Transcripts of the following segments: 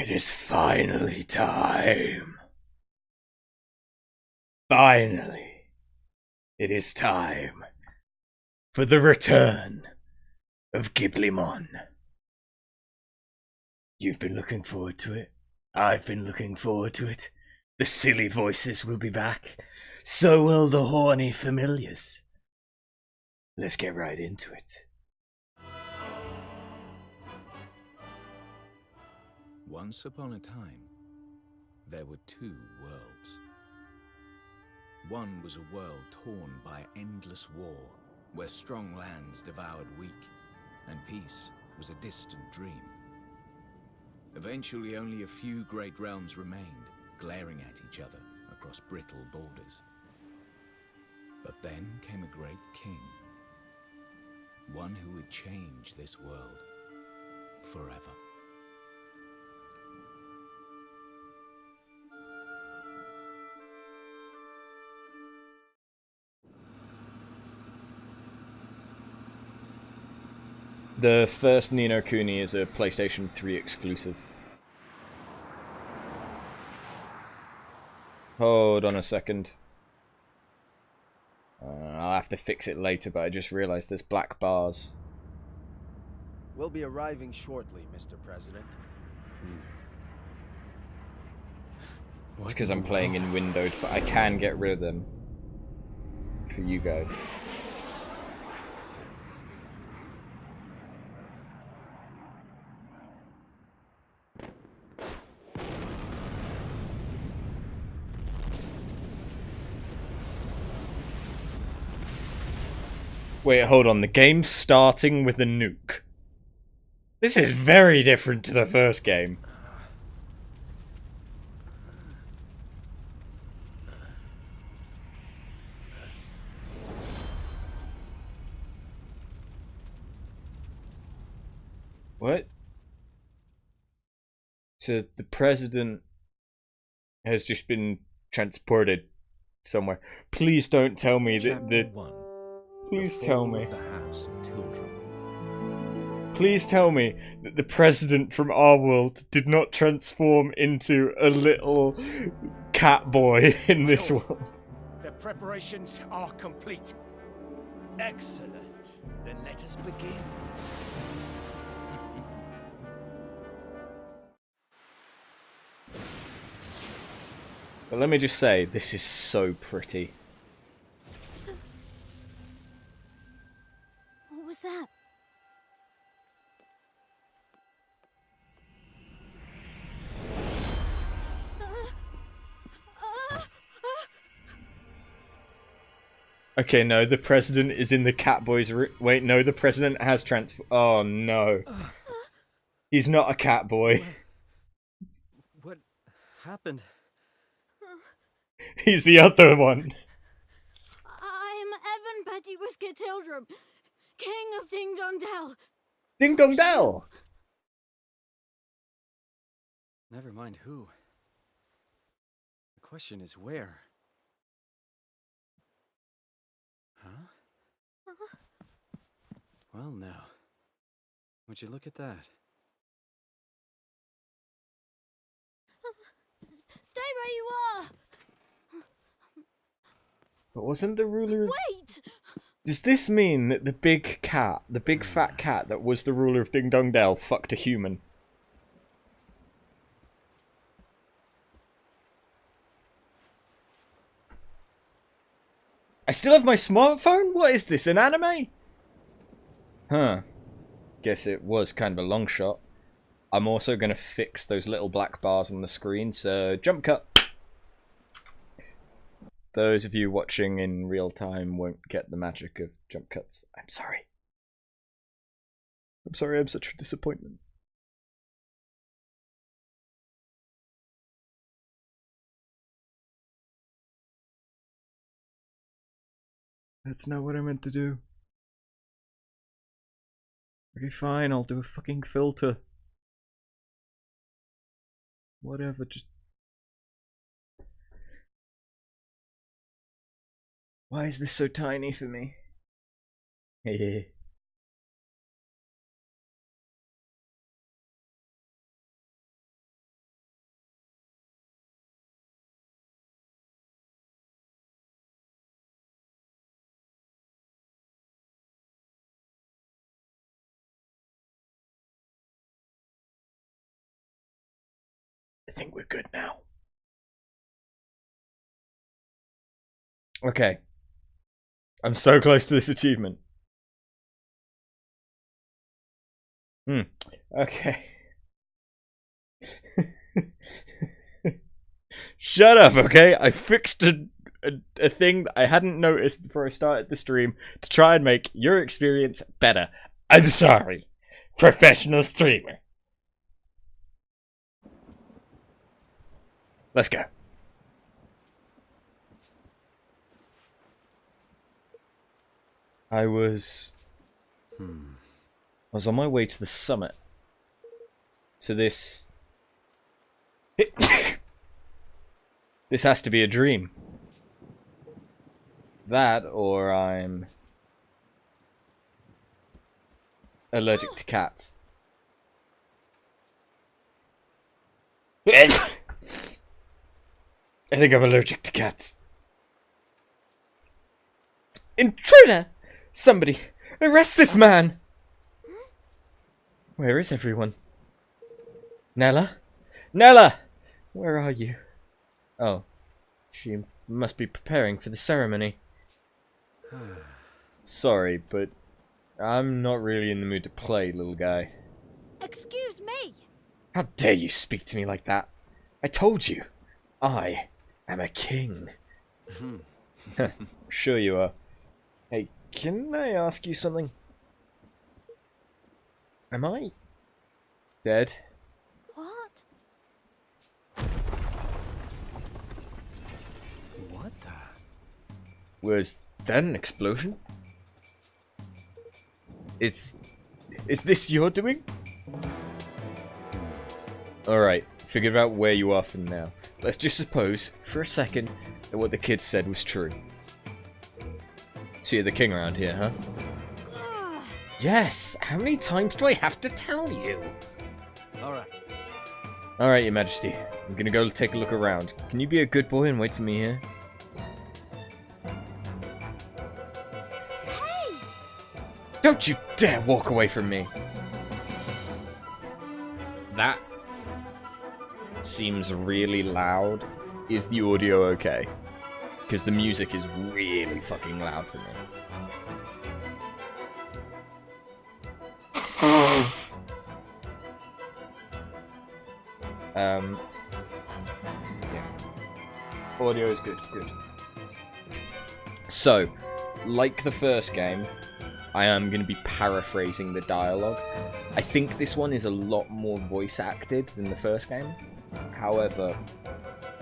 It is finally time. Finally, it is time for the return of Ghiblimon. You've been looking forward to it. I've been looking forward to it. The silly voices will be back. So will the horny familiars. Let's get right into it. Once upon a time, there were two worlds. One was a world torn by endless war, where strong lands devoured weak, and peace was a distant dream. Eventually, only a few great realms remained, glaring at each other across brittle borders. But then came a great king, one who would change this world forever. The first Ni no Kuni is a PlayStation 3 exclusive. Hold on a second. I'll have to fix it later, but I just realized there's black bars. We'll be arriving shortly, Mr. President. It's because I'm playing in windowed, but I can get rid of them for you guys. Wait, hold on. The game's starting with a nuke. This is very different to the first game. What? So the president has just been transported somewhere. Please don't tell me that the... Please tell me. The House of Tildrum. Please tell me that the president from our world did not transform into a little cat boy in this world. The preparations are complete. Excellent. Then let us begin. But let me just say, this is so pretty. What was that? Okay, no, the president is in the Catboy's room. Wait, no, the president has Oh, no. He's not a cat boy. What happened? He's the other one. I'm Evan Pettiwhisker Tildrum, King of Ding Dong Dell. Ding Dong Dell! Never mind who. The question is where. Huh? Well, now. Would you look at that? Stay where you are. But wasn't the ruler... Wait! Does this mean that the big cat, the big fat cat that was the ruler of Ding Dong Dell, fucked a human? I still have my smartphone? What is this, an anime? Huh. Guess it was kind of a long shot. I'm also going to fix those little black bars on the screen, so jump cut. Those of you watching in real time won't get the magic of jump cuts. I'm sorry. I'm sorry I'm such a disappointment. That's not what I meant to do. Okay, fine, I'll do a fucking filter. Whatever, just... Why is this so tiny for me? Hehe. think we're good now. Okay. I'm so close to this achievement. Okay. Shut up, okay? I fixed a thing that I hadn't noticed before I started the stream to try and make your experience better. I'm sorry. Professional streamer. Let's go. I was on my way to the summit. So this has to be a dream. That, or I'm allergic to cats. I think I'm allergic to cats. Intruder! Somebody, arrest this man! Where is everyone? Nella? Nella! Where are you? Oh, she must be preparing for the ceremony. Sorry, but I'm not really in the mood to play, little guy. Excuse me! How dare you speak to me like that? I told you, I am a king. Sure you are. Hey, can I ask you something? Am I dead? What? What the? Was that an explosion? Is this your doing? Alright, figure out where you are from now. Let's just suppose, for a second, that what the kids said was true. So you're the king around here, huh? Yes! How many times do I have to tell you? Alright. Alright, your majesty. I'm gonna go take a look around. Can you be a good boy and wait for me here? Hey! Don't you dare walk away from me! That seems really loud. Is the audio okay? Because the music is really fucking loud for me. Yeah. Audio is good, good. So, like the first game, I am going to be paraphrasing the dialogue. I think this one is a lot more voice acted than the first game. However,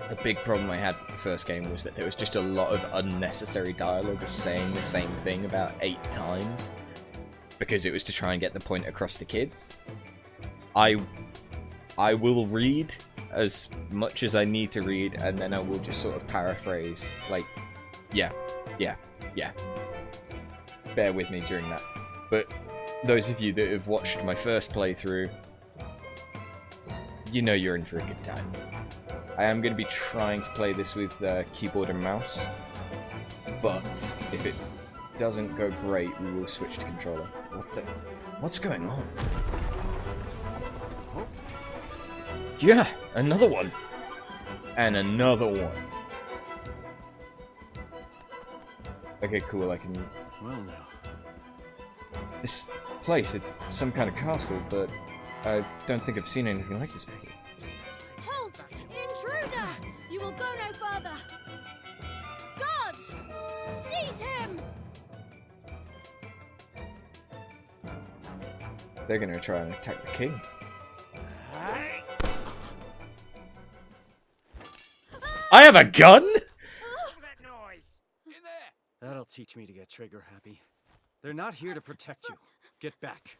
the big problem I had with the first game was that there was just a lot of unnecessary dialogue of saying the same thing about 8 times. Because it was to try and get the point across to kids. I will read as much as I need to read, and then I will just sort of paraphrase, like, yeah. Bear with me during that. But those of you that have watched my first playthrough, you know you're in for a good time. I am going to be trying to play this with keyboard and mouse, but if it doesn't go great, we will switch to controller. What's going on? Yeah, another one. And another one. Okay, cool, I can... Well now. This place, it's some kind of castle, but I don't think I've seen anything like this before. Halt! Intruder! You will go no further! Guards! Seize him! They're gonna try and attack the king. I have a gun?! That noise! In there! That'll teach me to get trigger happy. They're not here to protect you. Get back.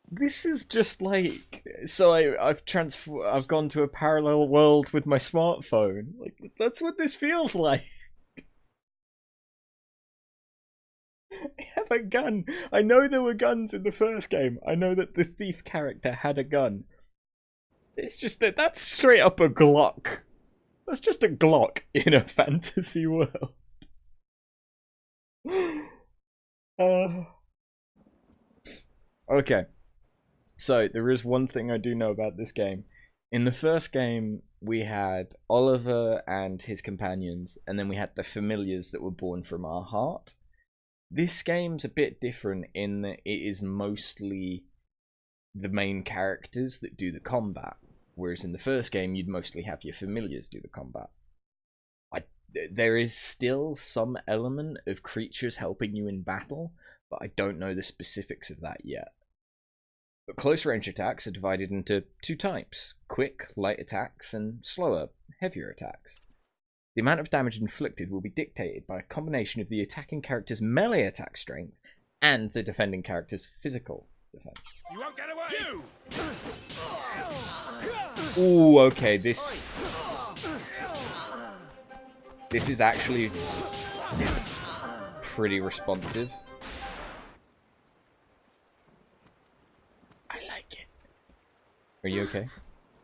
This is just like... So I've gone to a parallel world with my smartphone. Like, that's what this feels like. I have a gun. I know there were guns in the first game. I know that the thief character had a gun. It's just that that's straight up a Glock. That's just a Glock in a fantasy world. Okay. So, there is one thing I do know about this game. In the first game, we had Oliver and his companions, and then we had the familiars that were born from our heart. This game's a bit different in that it is mostly the main characters that do the combat, whereas in the first game, you'd mostly have your familiars do the combat. There is still some element of creatures helping you in battle, but I don't know the specifics of that yet. But close range attacks are divided into two types: quick, light attacks, and slower, heavier attacks. The amount of damage inflicted will be dictated by a combination of the attacking character's melee attack strength and the defending character's physical defense. You won't get away! You! Ooh, okay, this is actually pretty responsive. I like it. Are you okay?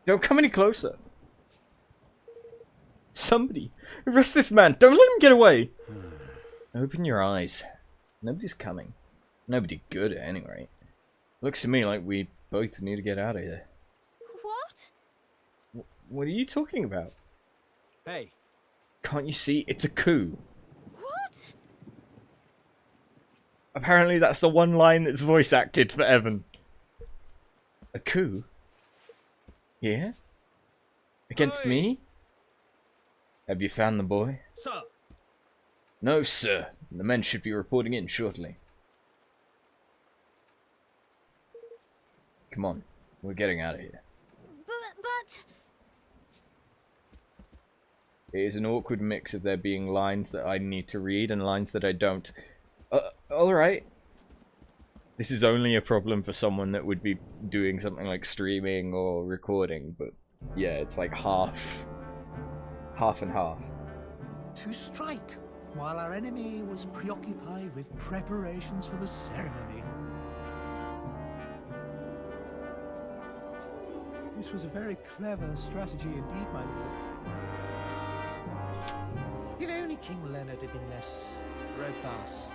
Don't come any closer. Somebody, arrest this man. Don't let him get away. Open your eyes. Nobody's coming. Nobody good at any rate. Looks to me like we both need to get out of here. What? What are you talking about? Hey. Can't you see? It's a coup. What? Apparently that's the one line that's voice acted for Evan. A coup? Yeah? Against me? Have you found the boy? Sir. No, sir. The men should be reporting in shortly. Come on. We're getting out of here. But... It is an awkward mix of there being lines that I need to read and lines that I don't. Alright. This is only a problem for someone that would be doing something like streaming or recording, but yeah, it's like half and half. To strike, while our enemy was preoccupied with preparations for the ceremony. This was a very clever strategy indeed, my lord. If only King Leonard had been less robust.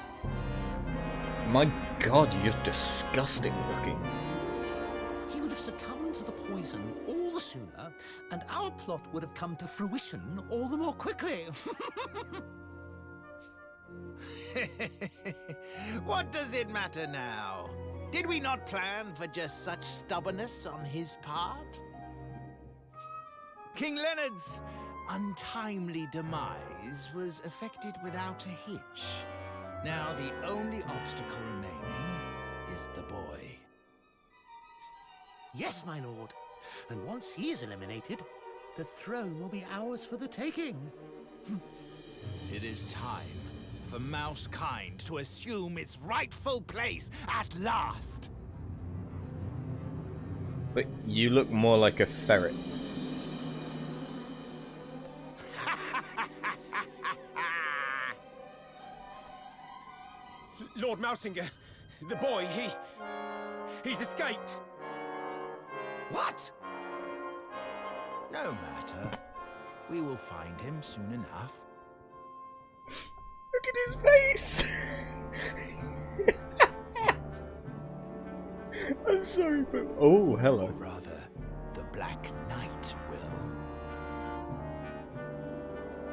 My god, you're disgusting looking. He would have succumbed to the poison all the sooner, and our plot would have come to fruition all the more quickly. What does it matter now? Did we not plan for just such stubbornness on his part? King Leonard's untimely demise was effected without a hitch. Now the only obstacle remaining is the boy. Yes, my lord. And once he is eliminated, the throne will be ours for the taking. It is time for Mousekind to assume its rightful place at last. But you look more like a ferret. Lord Mousinger, the boy, he's escaped. What? No matter. We will find him soon enough. Look at his face! I'm sorry, but... Oh, hello. Or rather, the Black Knight will.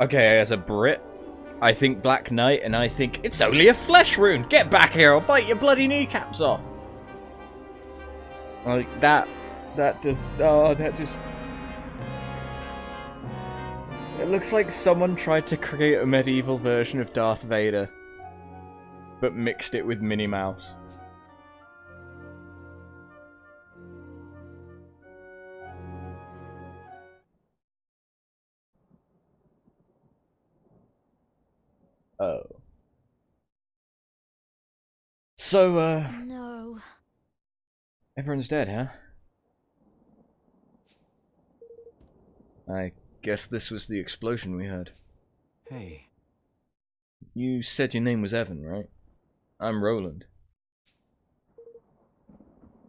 Okay, as a Brit, I think Black Knight, and I think, it's only a flesh wound! Get back here, I'll bite your bloody kneecaps off! Like, that just... Oh, that just... It looks like someone tried to create a medieval version of Darth Vader, but mixed it with Minnie Mouse. Oh. So, No. everyone's dead, huh? I guess this was the explosion we heard. Hey. You said your name was Evan, right? I'm Roland.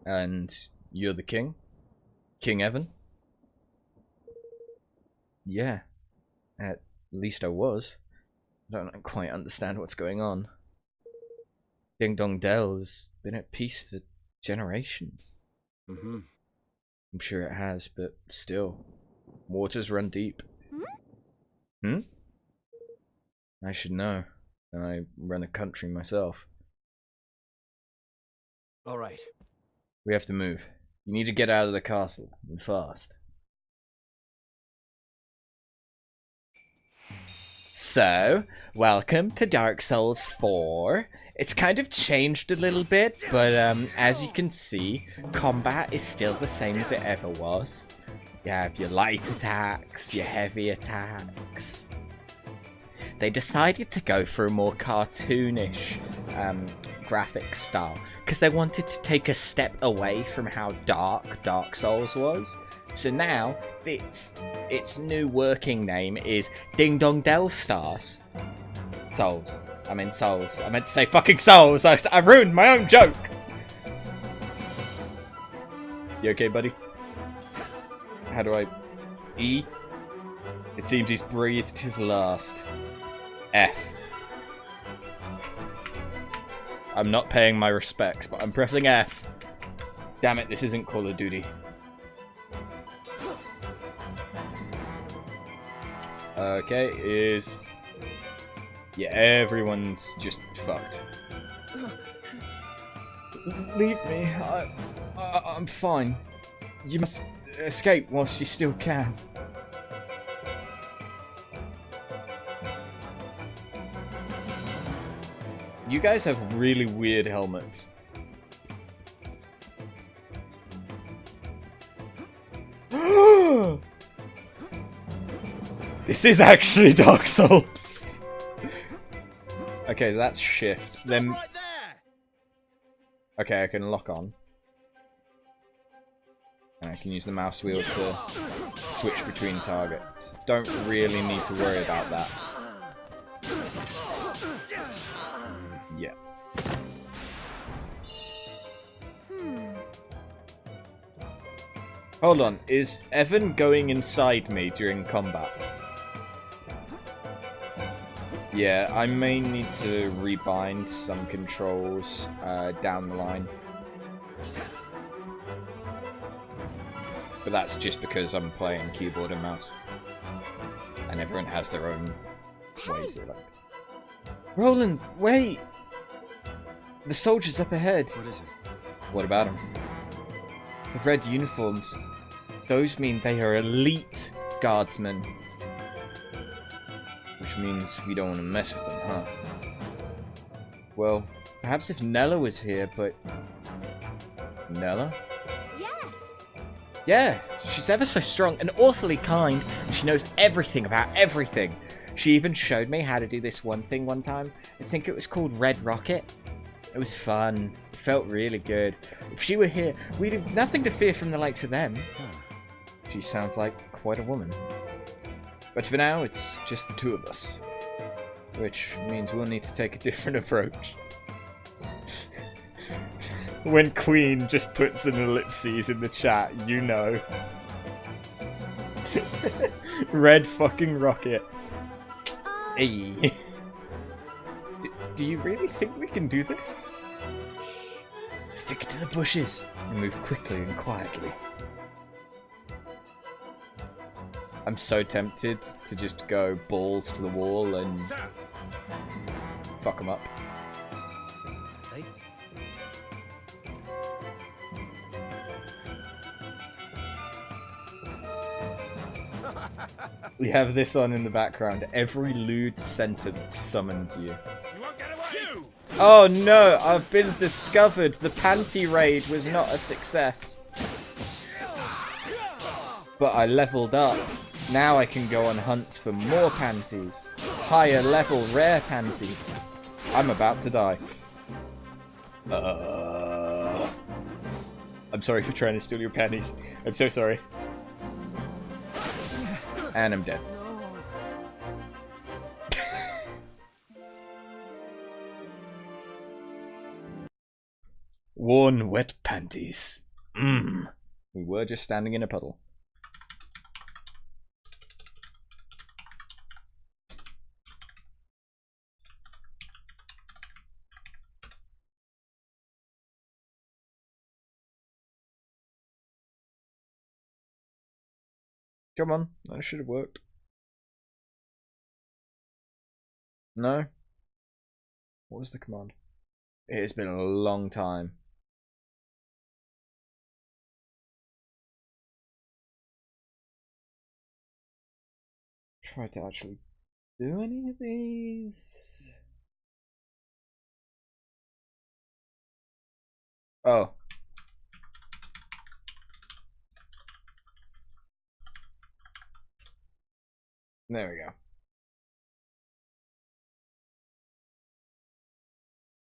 And you're the king? King Evan? Yeah. At least I was. I don't quite understand what's going on. Ding Dong Dell has been at peace for generations. Mm-hmm. I'm sure it has, but still. Waters run deep. Hmm? I should know. I run a country myself. All right. We have to move. You need to get out of the castle, and fast. So, welcome to Dark Souls 4. It's kind of changed a little bit, but as you can see, combat is still the same as it ever was. You have your light attacks, your heavy attacks. They decided to go for a more cartoonish graphic style because they wanted to take a step away from how Dark Souls was. So now its new working name is Ding Dong Del Stars. Souls. I meant Souls. I meant to say fucking Souls. I ruined my own joke. You okay, buddy? How do I... E? It seems he's breathed his last. F. I'm not paying my respects, but I'm pressing F. Damn it, this isn't Call of Duty. Okay, is... Yeah, everyone's just fucked. Leave me. I'm fine. You must escape whilst you still can. You guys have really weird helmets. This is actually Dark Souls. Okay, that's shift. Then. Right there. Okay, I can lock on. And I can use the mouse wheel to switch between targets. Don't really need to worry about that. Yeah. Hold on, is Evan going inside me during combat? Yeah, I may need to rebind some controls down the line. But that's just because I'm playing keyboard and mouse. And everyone has their own ways they like. Roland, wait! The soldiers up ahead. What is it? What about them? The red uniforms. Those mean they are elite guardsmen. Which means we don't want to mess with them, huh? Well, perhaps if Nella was here, but... Nella? Yes. Yeah, she's ever so strong and awfully kind, and she knows everything about everything. She even showed me how to do this one thing one time. I think it was called Red Rocket. It was fun. It felt really good. If she were here, we'd have nothing to fear from the likes of them. She sounds like quite a woman. But for now, it's just the two of us. Which means we'll need to take a different approach. When Queen just puts an ellipses in the chat, you know. Red fucking rocket. Hey. Do you really think we can do this? Shh. Stick to the bushes and move quickly and quietly. I'm so tempted to just go balls to the wall and fuck them up. Hey. We have this on in the background. Every lewd sentence summons you. You won't get away! Oh no, I've been discovered. The panty raid was not a success. But I leveled up. Now I can go on hunts for more panties. Higher level rare panties. I'm about to die. I'm sorry for trying to steal your panties. I'm so sorry. And I'm dead. Worn wet panties. We were just standing in a puddle. Come on, that should have worked. No? What was the command? It has been a long time. Try to actually do any of these. Oh. There we go.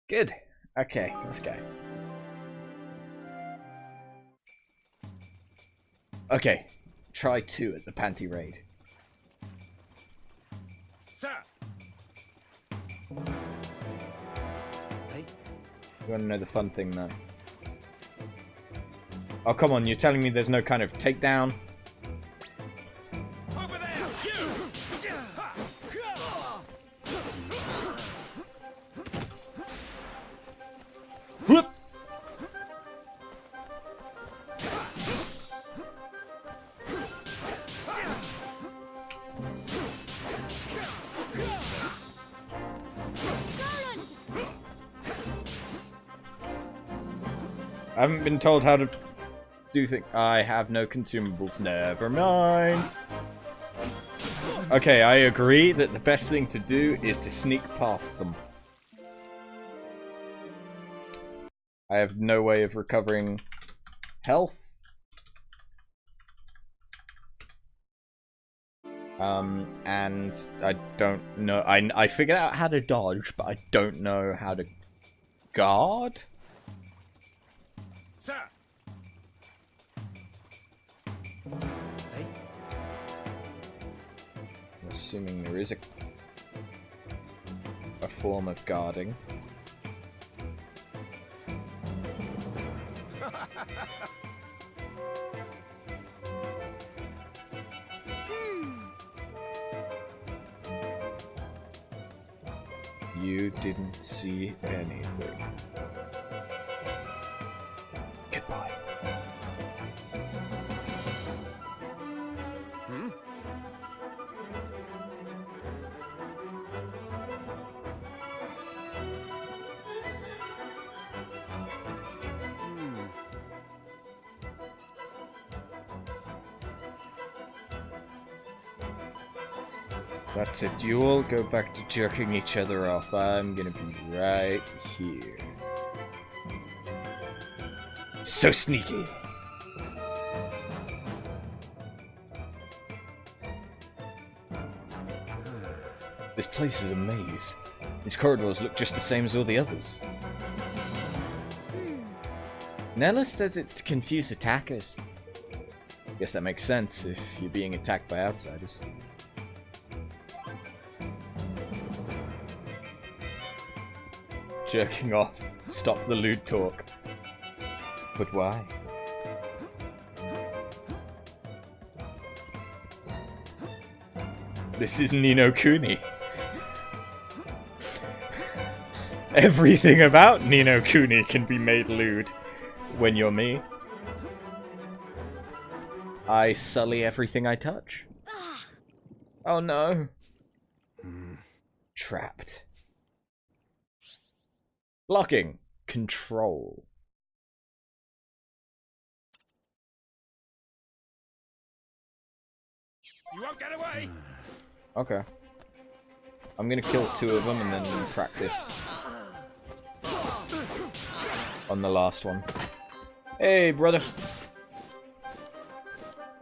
Good. Okay, let's go. Okay, try 2 at the Panty Raid. Sir! Hey, You want to know the fun thing, though? Oh, come on, you're telling me there's no kind of takedown? Over there! You! Whoop! I haven't been told how to do things. I have no consumables. Never mind. Okay, I agree that the best thing to do is to sneak past them. I have no way of recovering health. And I don't know. I figured out how to dodge, but I don't know how to guard. Sir! hey, I'm assuming there is a form of guarding. You didn't see anything. Goodbye. Hmm? That's it. You all go back to jerking each other off. I'm gonna be right here. So sneaky. This place is a maze. These corridors look just the same as all the others. Nella says it's to confuse attackers. Guess that makes sense if you're being attacked by outsiders. Jerking off. Stop the lewd talk. But why? This is Ni no Kuni. Everything about Ni no Kuni can be made lewd when you're me. I sully everything I touch. Oh no. Trapped. Blocking. Control. You won't get away! Okay. I'm gonna kill 2 of them and then practice on the last one. Hey, brother!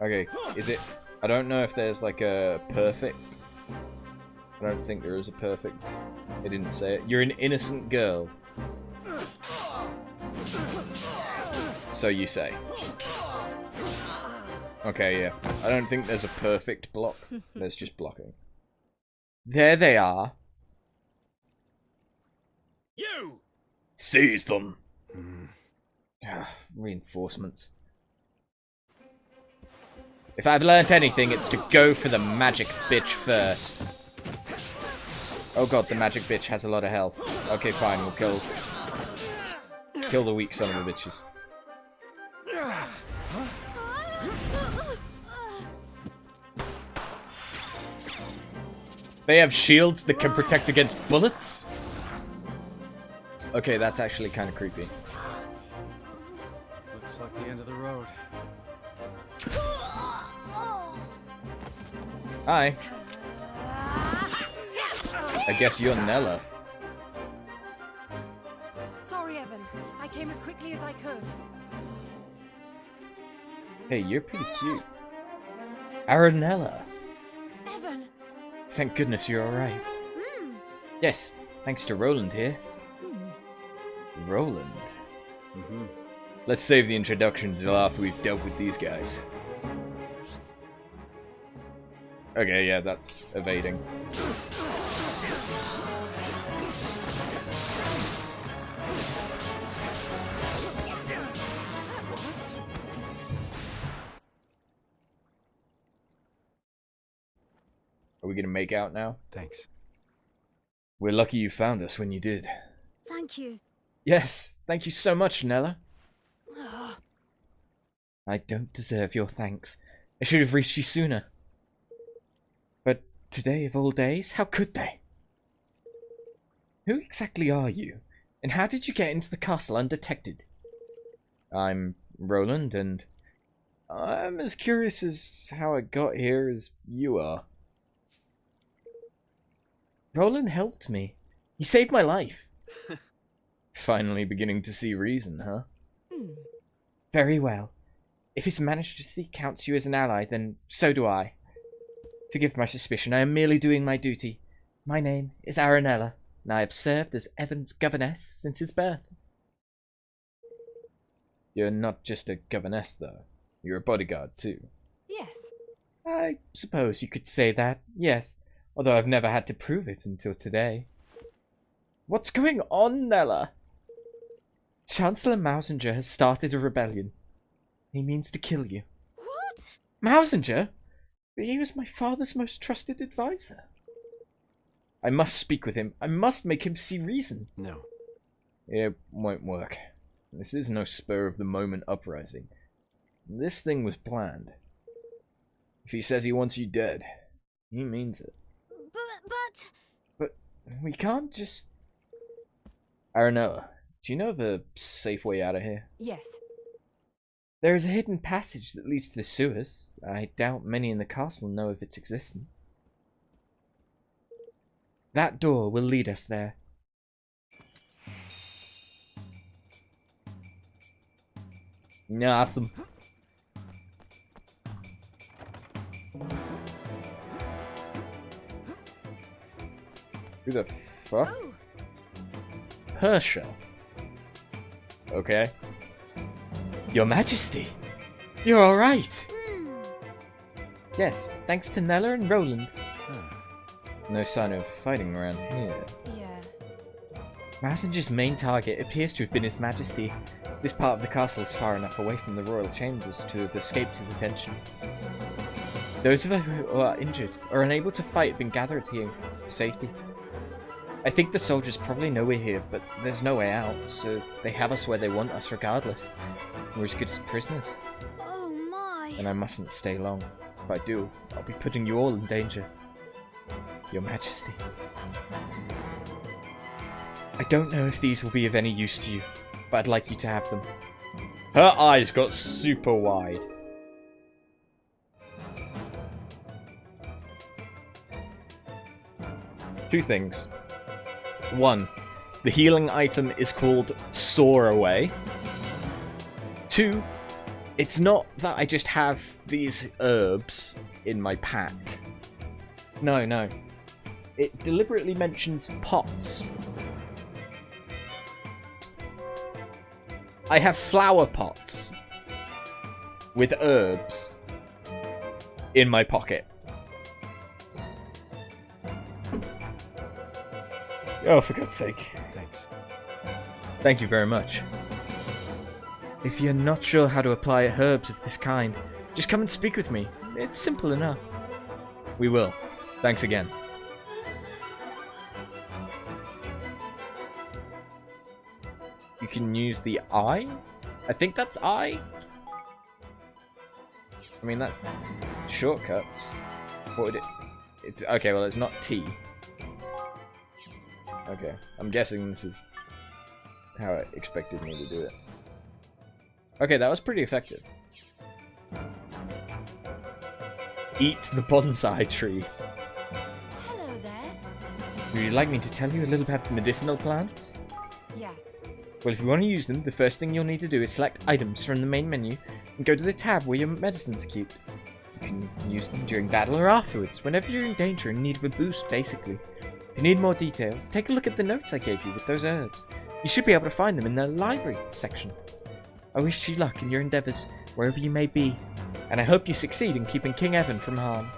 Okay, is it... I don't know if there's like a perfect... I don't think there is a perfect... They didn't say it. You're an innocent girl. So you say. Okay, yeah. I don't think there's a perfect block. There's just blocking. There they are. You! Seize them. Reinforcements. If I've learnt anything, it's to go for the magic bitch first. Oh god, the magic bitch has a lot of health. Okay, fine, we'll kill the weak son of the bitches. They have shields that can protect against bullets? Okay, that's actually kind of creepy. Looks like the end of the road. Hi. I guess you're Nella. Sorry, Evan. I came as quickly as I could. Hey, you're pretty cute. Aranella. Evan! Thank goodness you're alright. Yes, thanks to Roland here. Roland? Let's save the introduction until after we've dealt with these guys. Okay, yeah, that's evading. Are we gonna make out now? Thanks. We're lucky you found us when you did. Thank you. Yes, thank you so much, Nella. I don't deserve your thanks. I should have reached you sooner. But today of all days, how could they? Who exactly are you? And how did you get into the castle undetected? I'm Roland, and I'm as curious as how I got here as you are. Roland helped me. He saved my life. Finally beginning to see reason, huh? Very well. If his Majesty counts you as an ally, then so do I. Forgive my suspicion, I am merely doing my duty. My name is Aranella, and I have served as Evan's governess since his birth. You're not just a governess, though. You're a bodyguard, too. Yes. I suppose you could say that, yes. Although I've never had to prove it until today. What's going on, Nella? Chancellor Mausinger has started a rebellion. He means to kill you. What? Mausinger? He was my father's most trusted advisor. I must speak with him. I must make him see reason. No. It won't work. This is no spur-of-the-moment uprising. This thing was planned. If he says he wants you dead, he means it. But we can't just... Aranella, do you know of a safe way out of here? Yes. There is a hidden passage that leads to the sewers. I doubt many in the castle know of its existence. That door will lead us there. Awesome. Who the fuck? Oh. Herschel. Okay. Your Majesty! You're alright! Yes, thanks to Nella and Roland. No sign of fighting around here. Yeah. Mausinger's main target appears to have been His Majesty. This part of the castle is far enough away from the royal chambers to have escaped his attention. Those of us who are injured or unable to fight have been gathered here for safety. I think the soldiers probably know we're here, but there's no way out, so they have us where they want us regardless. We're as good as prisoners. Oh my. And I mustn't stay long. If I do, I'll be putting you all in danger. Your Majesty. I don't know if these will be of any use to you, but I'd like you to have them. Her eyes got super wide. Two things. One, the healing item is called Soar Away. Two, it's not that I just have these herbs in my pack. No. It deliberately mentions pots. I have flower pots with herbs in my pocket. Oh, for God's sake. Thanks. Thank you very much. If you're not sure how to apply herbs of this kind, just come and speak with me. It's simple enough. We will. Thanks again. You can use the eye? I think that's I. I mean, that's shortcuts. What would it... It's okay, well, it's not T. Okay, I'm guessing this is how it expected me to do it. Okay, that was pretty effective. Eat the bonsai trees. Hello there. Would you like me to tell you a little about the medicinal plants? Yeah. Well, if you want to use them, the first thing you'll need to do is select items from the main menu and go to the tab where your medicines are kept. You can use them during battle or afterwards, whenever you're in danger and need of a boost, basically. If you need more details, take a look at the notes I gave you with those herbs. You should be able to find them in the library section. I wish you luck in your endeavours, wherever you may be, and I hope you succeed in keeping King Evan from harm.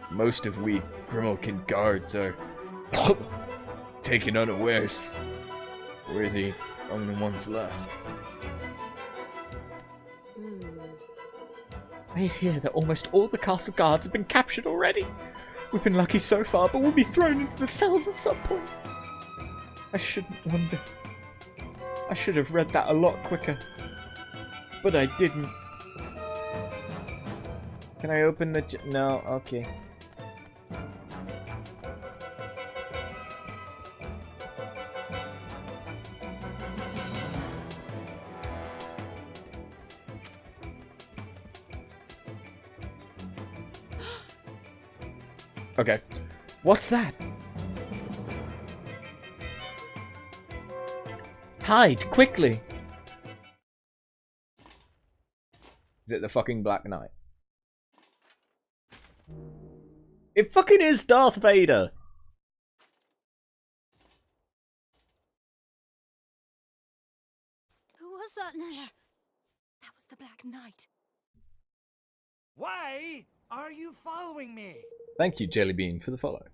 Most of we Grimalkin guards are taken unawares. We're the only ones left. I hear that almost all the castle guards have been captured already. We've been lucky so far, but we'll be thrown into the cells at some point. I shouldn't wonder. I should have read that a lot quicker. But I didn't. Can I open the... No, okay. Okay. What's that? Hide, quickly! Is it the fucking Black Knight? It fucking is Darth Vader! Who was that, Nella? That was the Black Knight. Why are you following me? Thank you, Jellybean, for the follow.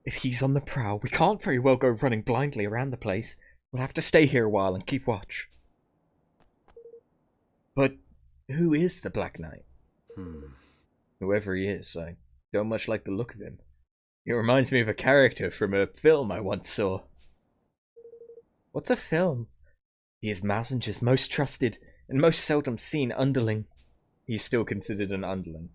If he's on the prowl, we can't very well go running blindly around the place. We'll have to stay here a while and keep watch. But who is the Black Knight? Whoever he is, I don't much like the look of him. He reminds me of a character from a film I once saw. What's a film? He is Mousinger's most trusted and most seldom seen underling. He's still considered an underling.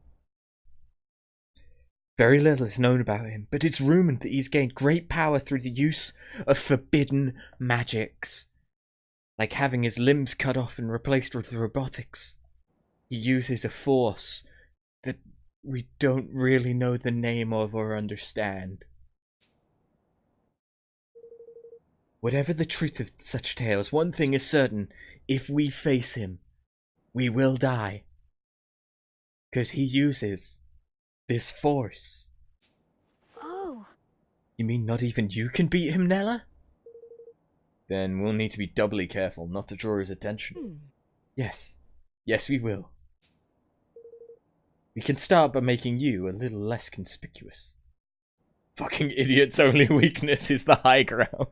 Very little is known about him, but it's rumoured that he's gained great power through the use of forbidden magics. Like having his limbs cut off and replaced with robotics. He uses a force that we don't really know the name of or understand. Whatever the truth of such tales, one thing is certain. If we face him, we will die. 'Cause he uses this force. Oh. You mean not even you can beat him, Nella? Then we'll need to be doubly careful not to draw his attention. Yes. Yes, we will. We can start by making you a little less conspicuous. Fucking idiot's only weakness is the high ground.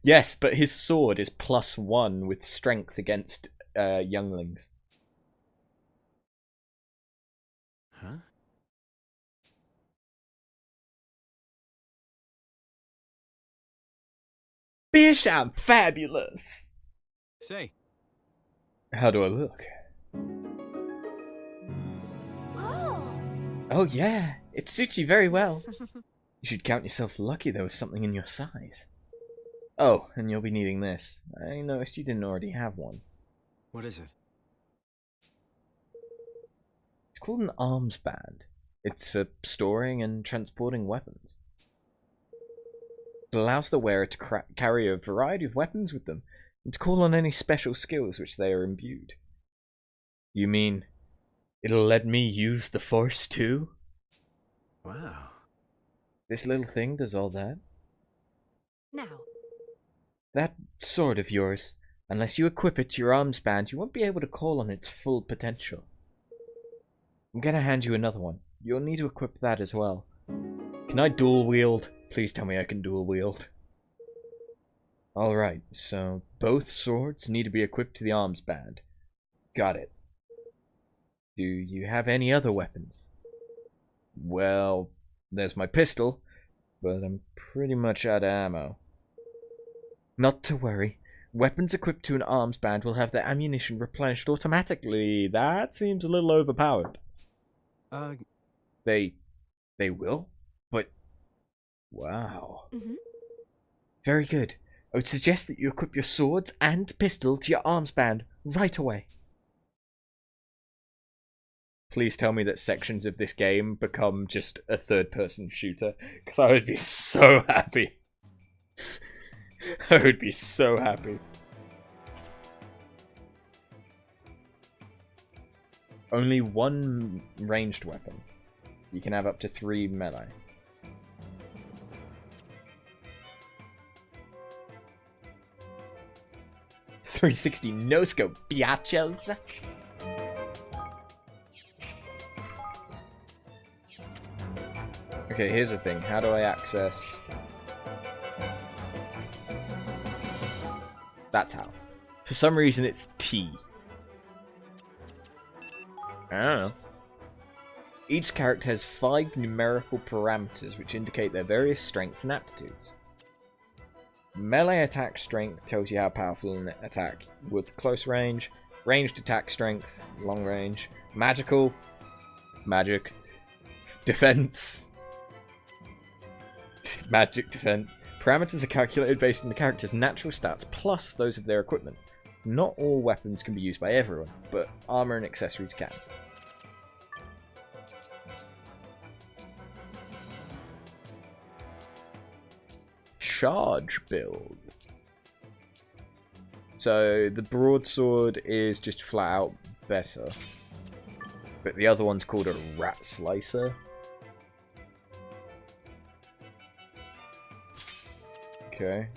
Yes, but his sword is +1 with strength against younglings. Huh? Bish, I'm fabulous! Say, How do I look? Oh. Oh yeah, it suits you very well. You should count yourself lucky there was something in your size. Oh, and you'll be needing this. I noticed you didn't already have one. what is it? It's called an arms band. It's for storing and transporting weapons. It allows the wearer to carry a variety of weapons with them, and to call on any special skills which they are imbued. You mean, it'll let me use the Force too? Wow. This little thing does all that? Now, That sword of yours, unless you equip it to your arms band, you won't be able to call on its full potential. I'm gonna hand you another one. You'll need to equip that as well. Can I dual wield? Please tell me I can dual wield. Alright, so both swords need to be equipped to the arms band. Got it. Do you have any other weapons? Well, there's my pistol, but I'm pretty much out of ammo. Not to worry. Weapons equipped to an arms band will have their ammunition replenished automatically. That seems a little overpowered. They will? But, wow. Very good. I would suggest that you equip your swords and pistol to your arms band right away. Please tell me that sections of this game become just a third-person shooter, because I would be so happy. I would be so happy. Only one ranged weapon. You can have up to 3 melee. .360 no scope, biatches. Okay, here's the thing. How do I access? That's how. For some reason, it's T. I don't know. Each character has 5 numerical parameters which indicate their various strengths and aptitudes. Melee attack strength tells you how powerful an attack with close range. Ranged attack strength, long range. Magical, magic. Defense, magic defense. Parameters are calculated based on the character's natural stats plus those of their equipment. Not all weapons can be used by everyone, but armor and accessories can. Charge build. So the broadsword is just flat out better, but the other one's called a rat slicer. Okay.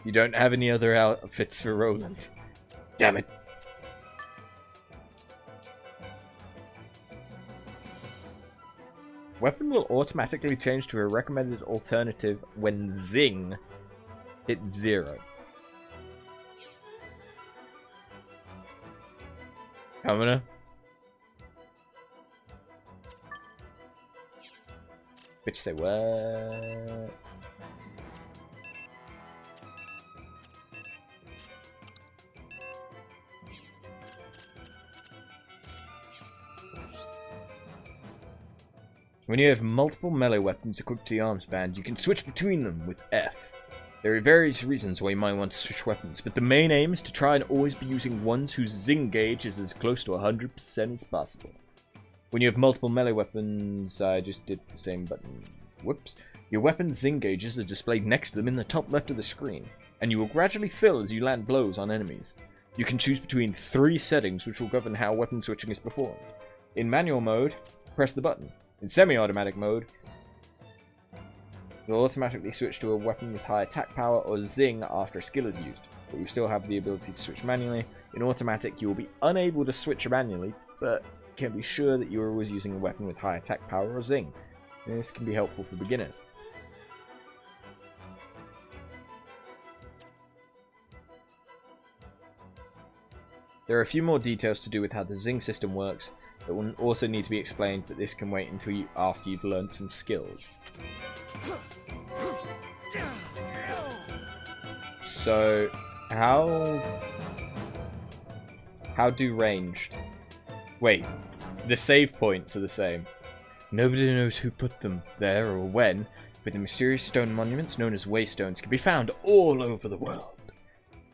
You don't have any other outfits for Roland. Damn it. Weapon will automatically change to a recommended alternative when Zing hits 0. Commoner. Bitch, say what? When you have multiple melee weapons equipped to the arms band, you can switch between them with F. There are various reasons why you might want to switch weapons, but the main aim is to try and always be using ones whose Zing gauge is as close to 100% as possible. When you have multiple melee weapons, I just did the same button. Whoops. Your weapon's Zing gauges are displayed next to them in the top left of the screen, and you will gradually fill as you land blows on enemies. You can choose between 3 settings which will govern how weapon switching is performed. In manual mode, press the button. In semi-automatic mode, you'll automatically switch to a weapon with high attack power or Zing after a skill is used, but you still have the ability to switch manually. In automatic, you will be unable to switch manually, but can be sure that you are always using a weapon with high attack power or Zing. This can be helpful for beginners. There are a few more details to do with how the Zing system works that will also need to be explained, but this can wait until after you've learned some skills. So, how do ranged? Wait, the save points are the same. Nobody knows who put them there or when, but the mysterious stone monuments known as waystones can be found all over the world.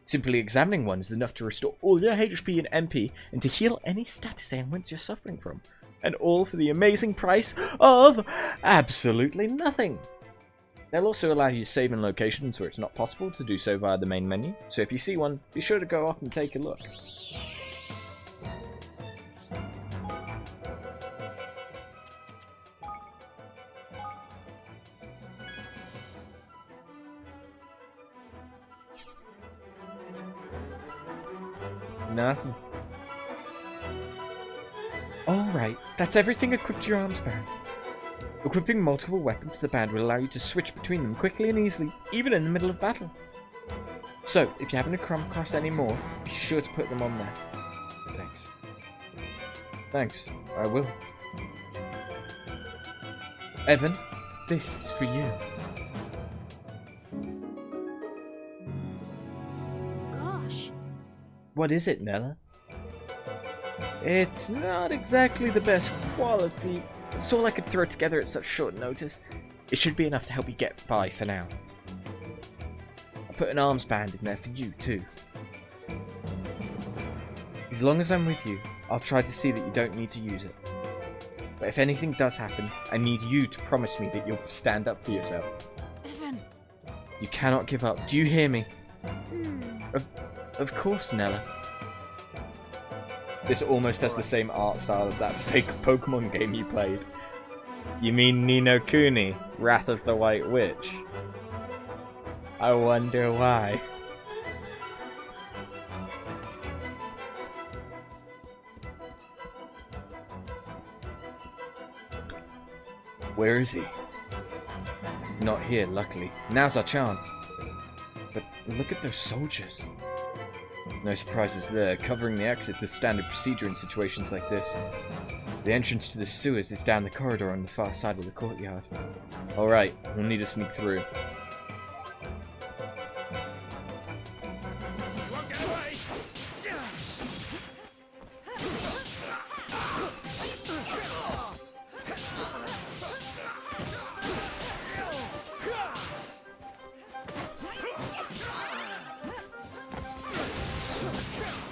Simply examining one is enough to restore all your HP and MP and to heal any status ailments you're suffering from. And all for the amazing price of absolutely nothing. They'll also allow you to save in locations where it's not possible to do so via the main menu, so if you see one, be sure to go up and take a look. Nothing. Alright, that's everything equipped to your arms band. Equipping multiple weapons to the band will allow you to switch between them quickly and easily, even in the middle of battle. So, if you happen to come across any more, be sure to put them on there. Thanks. Thanks, I will. Evan, this is for you. What is it, Nella? It's not exactly the best quality. It's all I could throw together at such short notice. It should be enough to help you get by for now. I put an arms band in there for you, too. As long as I'm with you, I'll try to see that you don't need to use it. But if anything does happen, I need you to promise me that you'll stand up for yourself. Evan. You cannot give up. Do you hear me? Of course, Nella. This almost has the same art style as that fake Pokemon game you played. You mean Ni no Kuni, Wrath of the White Witch? I wonder why. Where is he? Not here, luckily. Now's our chance. But look at those soldiers. No surprises there. Covering the exit is standard procedure in situations like this. The entrance to the sewers is down the corridor on the far side of the courtyard. Alright, we'll need to sneak through.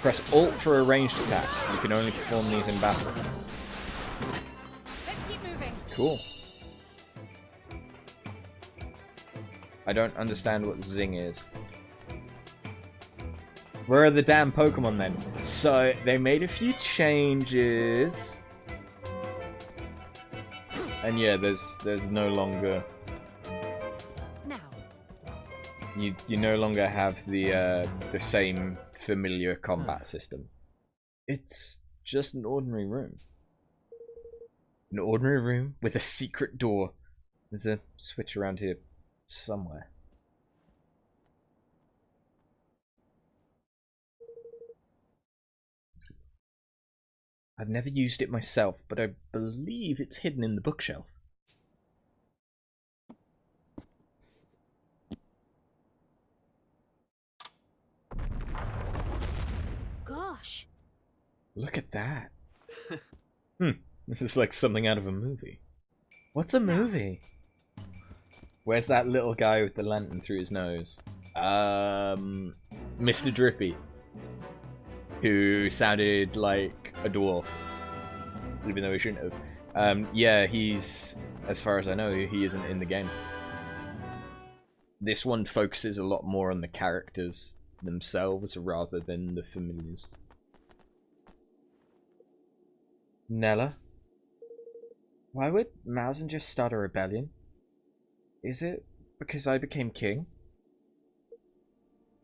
Press Alt for a ranged attack. You can only perform these in battle. Let's keep moving. Cool. I don't understand what Zing is. Where are the damn Pokemon then? So, they made a few changes. And yeah, there's no longer... Now. You no longer have the same familiar combat system. It's just an ordinary room. An ordinary room with a secret door. There's a switch around here somewhere. I've never used it myself, but I believe it's hidden in the bookshelf. Gosh. Look at that. This is like something out of a movie. What's a movie? Where's that little guy with the lantern through his nose? Mr. Drippy. Who sounded like a dwarf. Even though he shouldn't have. Yeah, he's... As far as I know, he isn't in the game. This one focuses a lot more on the characters themselves rather than the familiars. Nella? Why would Mausen just start a rebellion? Is it because I became king?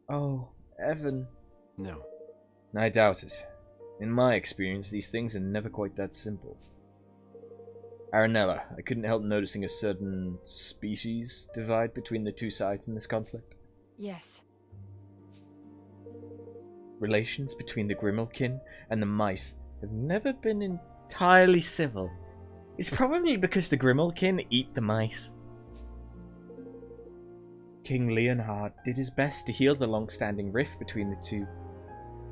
Oh, Evan. No. I doubt it. In my experience, these things are never quite that simple. Aranella, I couldn't help noticing a certain species divide between the two sides in this conflict. Yes. Relations between the Grimalkin and the mice have never been entirely civil. It's probably because the Grimalkin eat the mice. King Leonhard did his best to heal the long-standing rift between the two,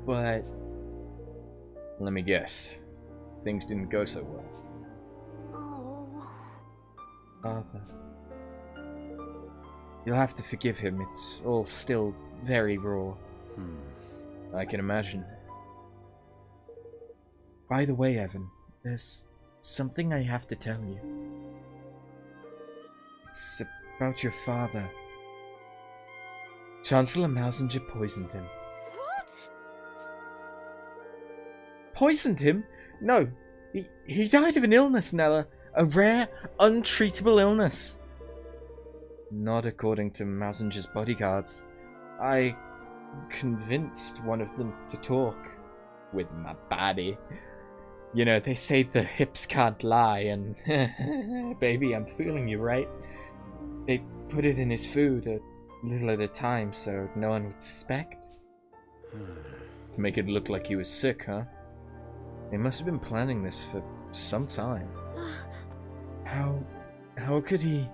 but... let me guess. Things didn't go so well. Oh. Arthur. You'll have to forgive him, it's all still very raw. I can imagine. By the way, Evan, there's something I have to tell you. It's about your father. Chancellor Mausinger poisoned him. What? Poisoned him? No, he died of an illness, Nella. A rare, untreatable illness. Not according to Mausinger's bodyguards. I convinced one of them to talk with my body. You know, they say the hips can't lie, and baby, I'm feeling you, right? They put it in his food a little at a time so no one would suspect. To make it look like he was sick, huh? They must have been planning this for some time. How could he...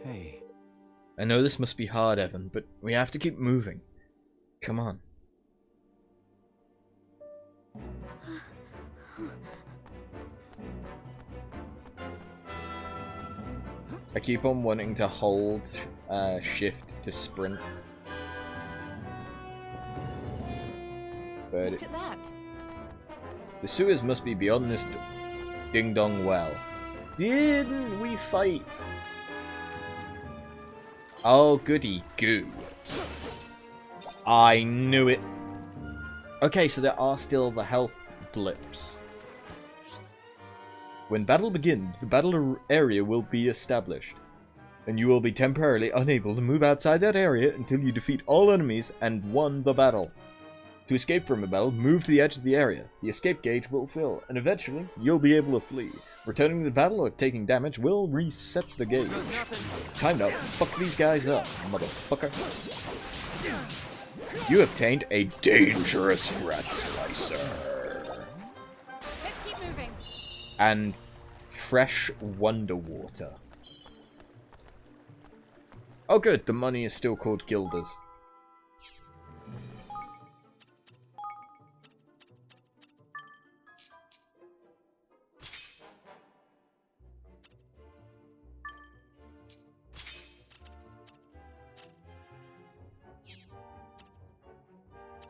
Hey. I know this must be hard, Evan, but we have to keep moving. Come on. I keep on wanting to hold shift to sprint. But Look at that. the sewers must be beyond this ding-dong well. Didn't we fight? Oh, goody goo. I knew it. Okay, so there are still the health blips. When battle begins, the battle area will be established, and you will be temporarily unable to move outside that area until you defeat all enemies and won the battle. To escape from a battle, move to the edge of the area. The escape gauge will fill, and eventually, you'll be able to flee. Returning to the battle or taking damage will reset the gauge. Time to fuck these guys up, motherfucker. You obtained a dangerous rat slicer. Let's keep moving. And fresh wonder water. Oh good, the money is still called guilders.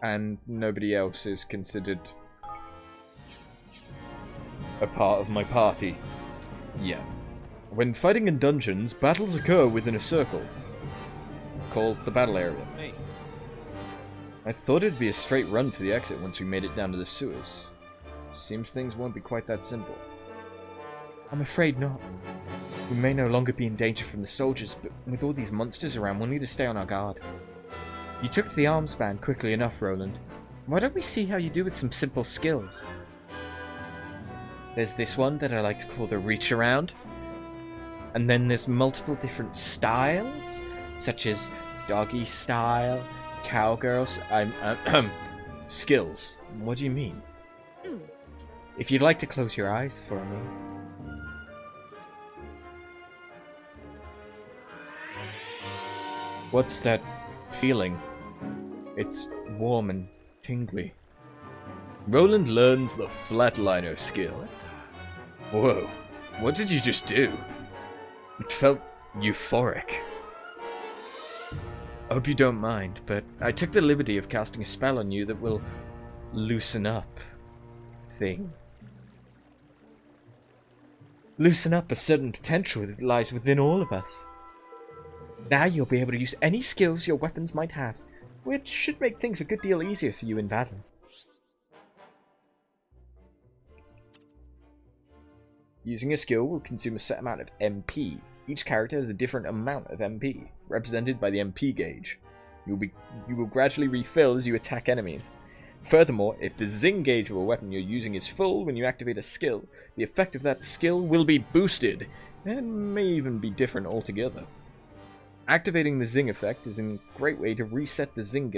And nobody else is considered a part of my party. Yeah. When fighting in dungeons, battles occur within a circle, called the battle area. Hey. I thought it'd be a straight run for the exit once we made it down to the sewers. Seems things won't be quite that simple. I'm afraid not. We may no longer be in danger from the soldiers, but with all these monsters around, we'll need to stay on our guard. You took to the arms band quickly enough, Roland. Why don't we see how you do with some simple skills? There's this one that I like to call the reach around. And then there's multiple different styles, such as doggy style, cowgirls, skills. What do you mean? If you'd like to close your eyes for me. What's that feeling? It's warm and tingly. Roland learns the flatliner skill. Whoa, what did you just do? It felt euphoric. I hope you don't mind, but I took the liberty of casting a spell on you that will loosen up things. Loosen up a certain potential that lies within all of us. Now you'll be able to use any skills your weapons might have, which should make things a good deal easier for you in battle. Using a skill will consume a set amount of MP. Each character has a different amount of MP, represented by the MP gauge. You will gradually refill as you attack enemies. Furthermore, if the zing gauge of a weapon you're using is full when you activate a skill, the effect of that skill will be boosted, and may even be different altogether. Activating the zing effect is a great way to reset the zing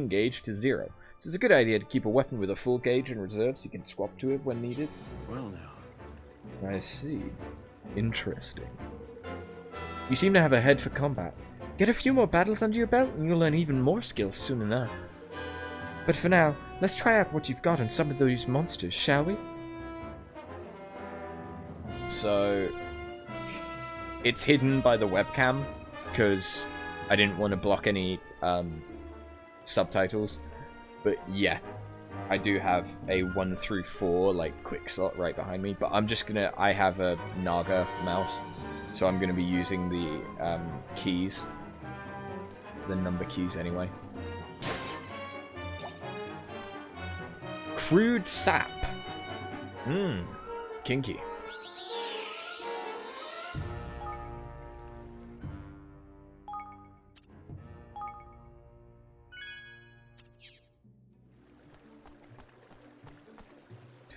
gauge to 0, so it's a good idea to keep a weapon with a full gauge in reserve so you can swap to it when needed. Well now. I see. Interesting. You seem to have a head for combat. Get a few more battles under your belt and you'll learn even more skills soon enough. But for now, let's try out what you've got on some of those monsters, shall we? So, it's hidden by the webcam, because I didn't want to block any subtitles. But yeah, I do have a 1 through 4 like quick slot right behind me, but I'm just gonna, I have a Naga mouse, so I'm gonna be using the keys, the number keys anyway. Crude sap. Kinky.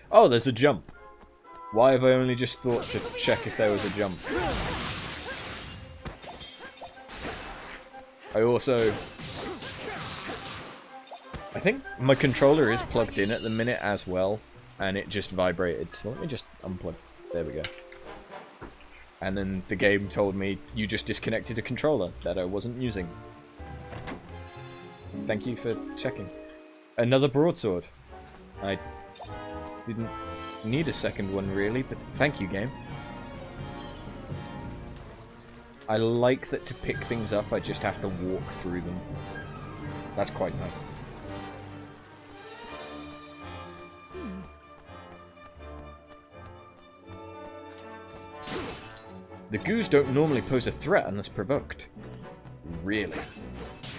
Oh, there's a jump. Why have I only just thought to check if there was a jump? I also... I think my controller is plugged in at the minute as well, and it just vibrated, so let me just unplug. There we go. And then the game told me, you just disconnected a controller that I wasn't using. Thank you for checking. Another broadsword. I Didn't need a second one really, but thank you, game. I like that to pick things up I just have to walk through them. That's quite nice. The goos don't normally pose a threat unless provoked. Really?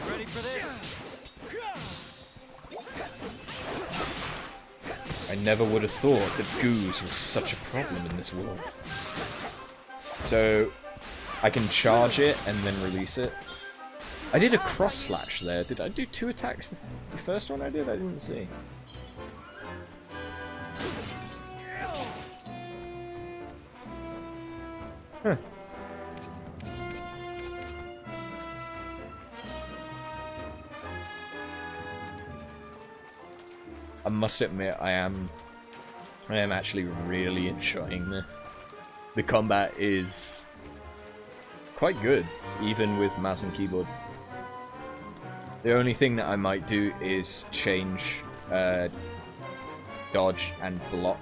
Ready for this? I never would have thought that goos was such a problem in this world. So, I can charge it and then release it. I did a cross slash there. Did I do 2 attacks? The first one I did? I didn't see. Huh. I must admit, I am actually really enjoying this. The combat is quite good, even with mouse and keyboard. The only thing that I might do is change dodge and block.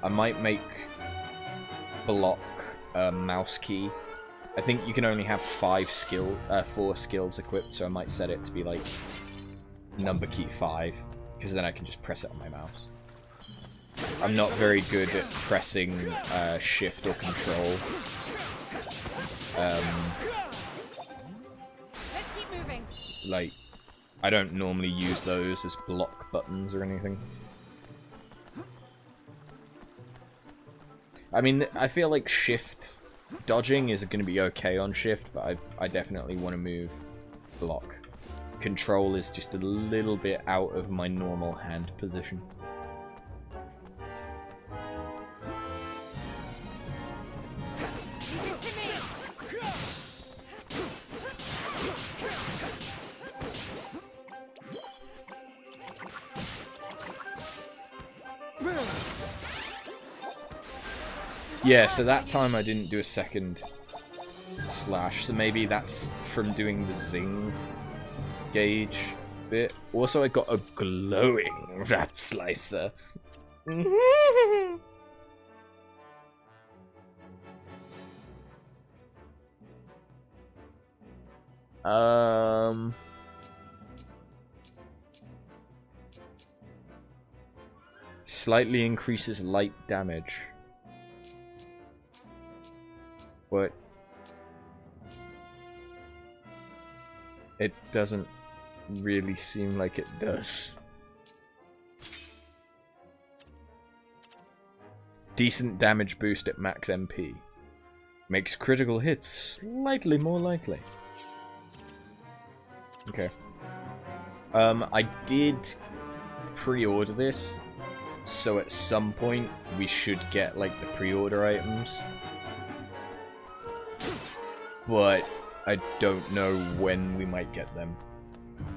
I might make block a mouse key. I think you can only have 4 skills equipped, so I might set it to be like number key 5, because then I can just press it on my mouse. I'm not very good at pressing shift or control. Let's keep moving. Like, I don't normally use those as block buttons or anything. I mean, I feel like shift dodging is going to be okay on shift, but I definitely want to move block. Control is just a little bit out of my normal hand position. Yeah, so that time I didn't do a second slash, so maybe that's from doing the zing gauge bit. Also, I got a glowing rat slicer. Slightly increases light damage. But it doesn't really seem like it does. Decent damage boost at max MP. Makes critical hits slightly more likely. Okay. I did pre-order this, so at some point we should get like the pre-order items. But I don't know when we might get them.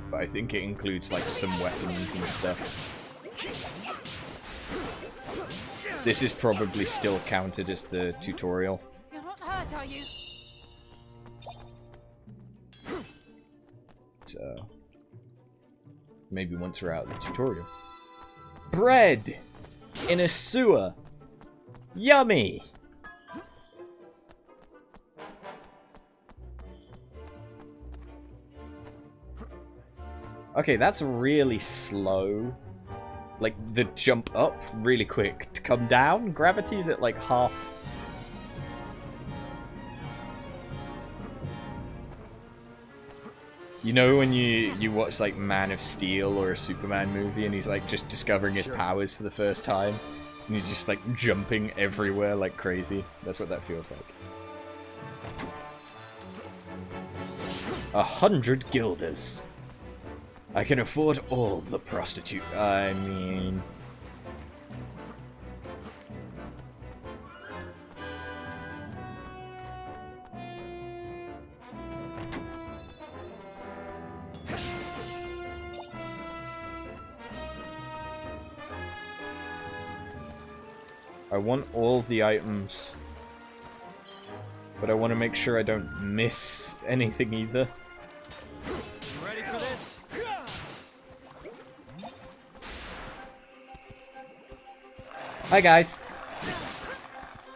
But I think it includes like some weapons and stuff. This is probably still counted as the tutorial. You're not hurt, are you? So maybe once we're out of the tutorial. Bread in a sewer. Yummy. Okay, that's really slow. Like, the jump up, really quick. To come down, gravity's at like half. You know when you watch like Man of Steel or a Superman movie and he's like just discovering his powers for the first time? And he's just like jumping everywhere like crazy. That's what that feels like. 100 guilders. I can afford all the prostitute. I mean... I want all the items, but I want to make sure I don't miss anything either. Ready for this? Hi guys.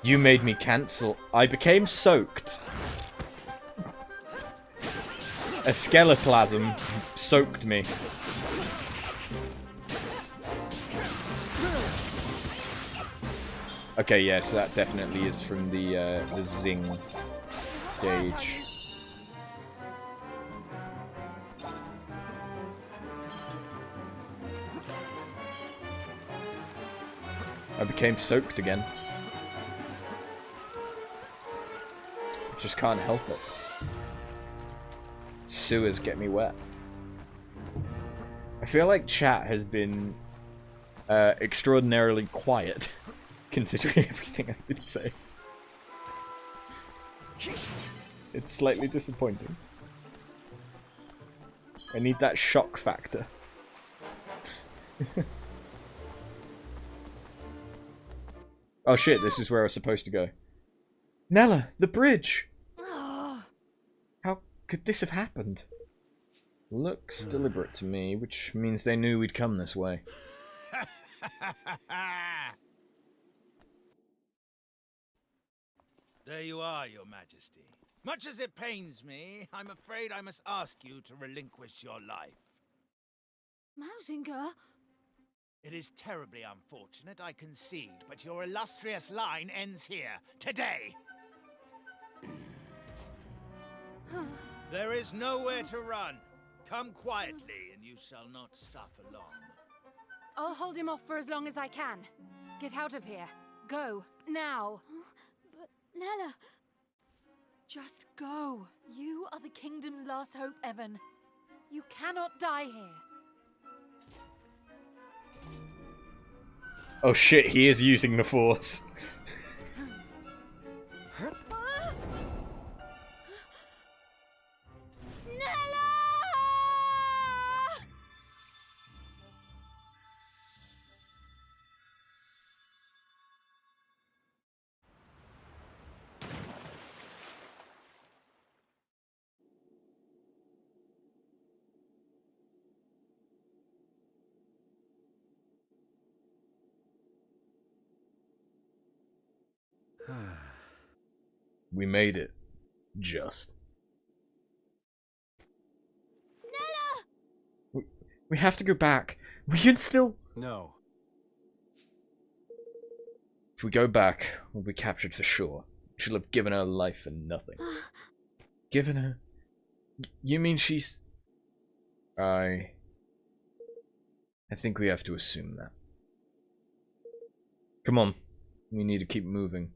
You made me cancel. I became soaked. A skeleplasm soaked me. Okay, yeah, so that definitely is from the Zing gauge. I became soaked again. Just can't help it. Sewers get me wet. I feel like chat has been extraordinarily quiet, considering everything I've been saying. It's slightly disappointing. I need that shock factor. Oh shit, this is where I was supposed to go. Nella, the bridge! How could this have happened? Looks deliberate to me, which means they knew we'd come this way. There you are, Your Majesty. Much as it pains me, I'm afraid I must ask you to relinquish your life. Mausinger? It is terribly unfortunate, I concede, but your illustrious line ends here, today. There is nowhere to run. Come quietly, and you shall not suffer long. I'll hold him off for as long as I can. Get out of here. Go. Now. But Nella... Just go. You are the kingdom's last hope, Evan. You cannot die here. Oh shit, he is using the Force. We made it. Just. Nella! We have to go back. We can still... No. If we go back, we'll be captured for sure. She'll have given her life for nothing. Given her... You mean she's... I think we have to assume that. Come on. We need to keep moving.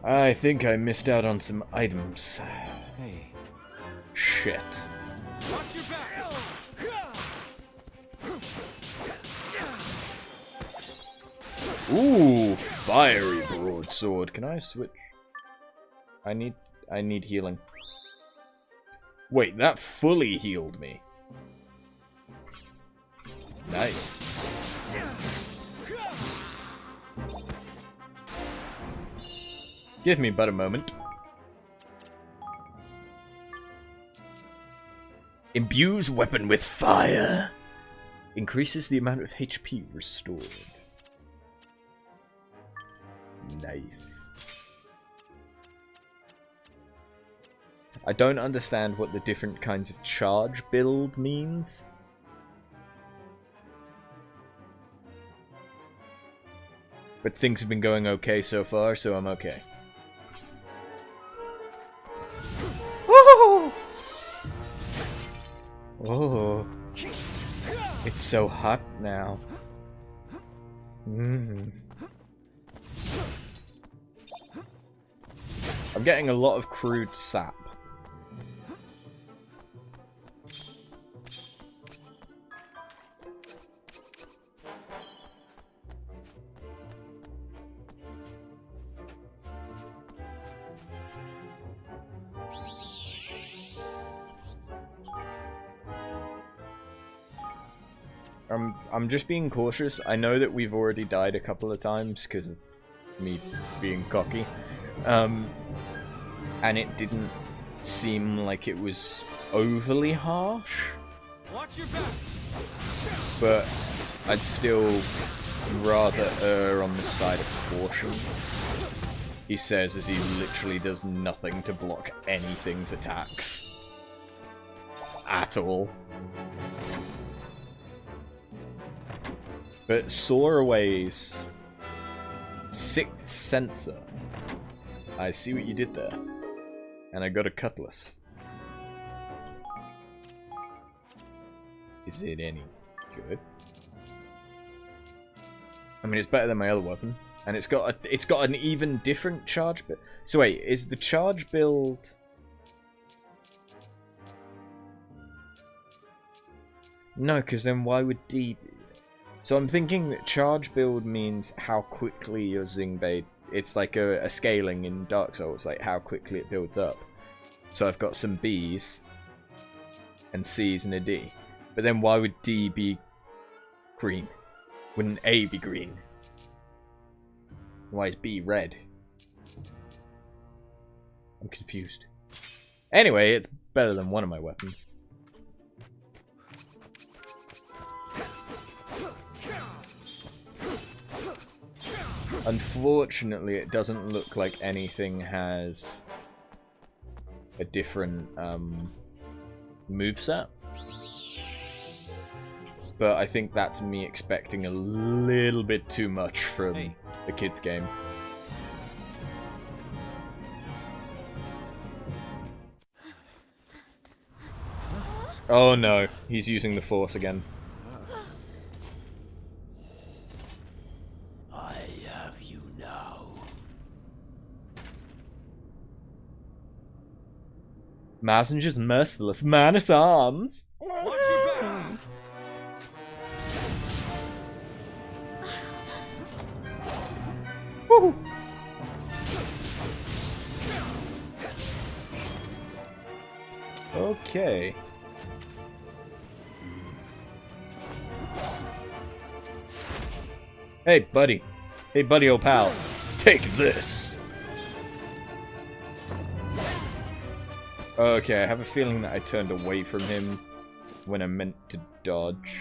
I think I missed out on some items. Hey. Shit. Watch your back! Ooh, fiery broadsword. Can I switch? I need healing. Wait, that fully healed me. Nice. Give me but a moment. Imbues weapon with fire. Increases the amount of HP restored. Nice. I don't understand what the different kinds of charge build means. But things have been going okay so far, so I'm okay. Woohoo! Oh, it's so hot now. I'm getting a lot of crude sap. I'm just being cautious. I know that we've already died a couple of times because of me being cocky. And it didn't seem like it was overly harsh, Watch your backs. but I'd still rather err on the side of caution. He says as he literally does nothing to block anything's attacks. At all. But Soraway's sixth sensor. I see what you did there. And I got a cutlass. Is it any good? I mean, it's better than my other weapon, and it's got an even different charge build. So wait, is the charge build? No, because then why would D be? So I'm thinking that charge build means how quickly your Zingblade. It's like a scaling in Dark Souls, like how quickly it builds up. So I've got some Bs and Cs and a D. But then why would D be green? Wouldn't A be green? Why is B red? I'm confused. Anyway, it's better than one of my weapons. Unfortunately, it doesn't look like anything has a different moveset. But I think that's me expecting a little bit too much from the kids' game. Oh no, he's using the Force again. I have you now. Messenger's merciless man-at-arms. Watch your backs. Woo. Okay. Hey, buddy. Hey, buddy, old pal. Take this. Okay, I have a feeling that I turned away from him when I meant to dodge.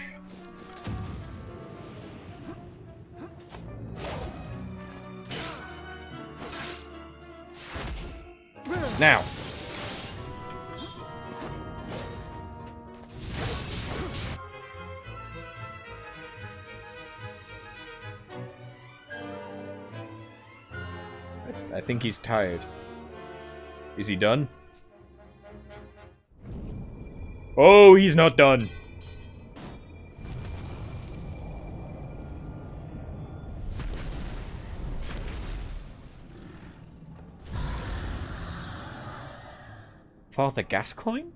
Now. I think he's tired. Is he done? Oh, he's not done. Father Gascoigne?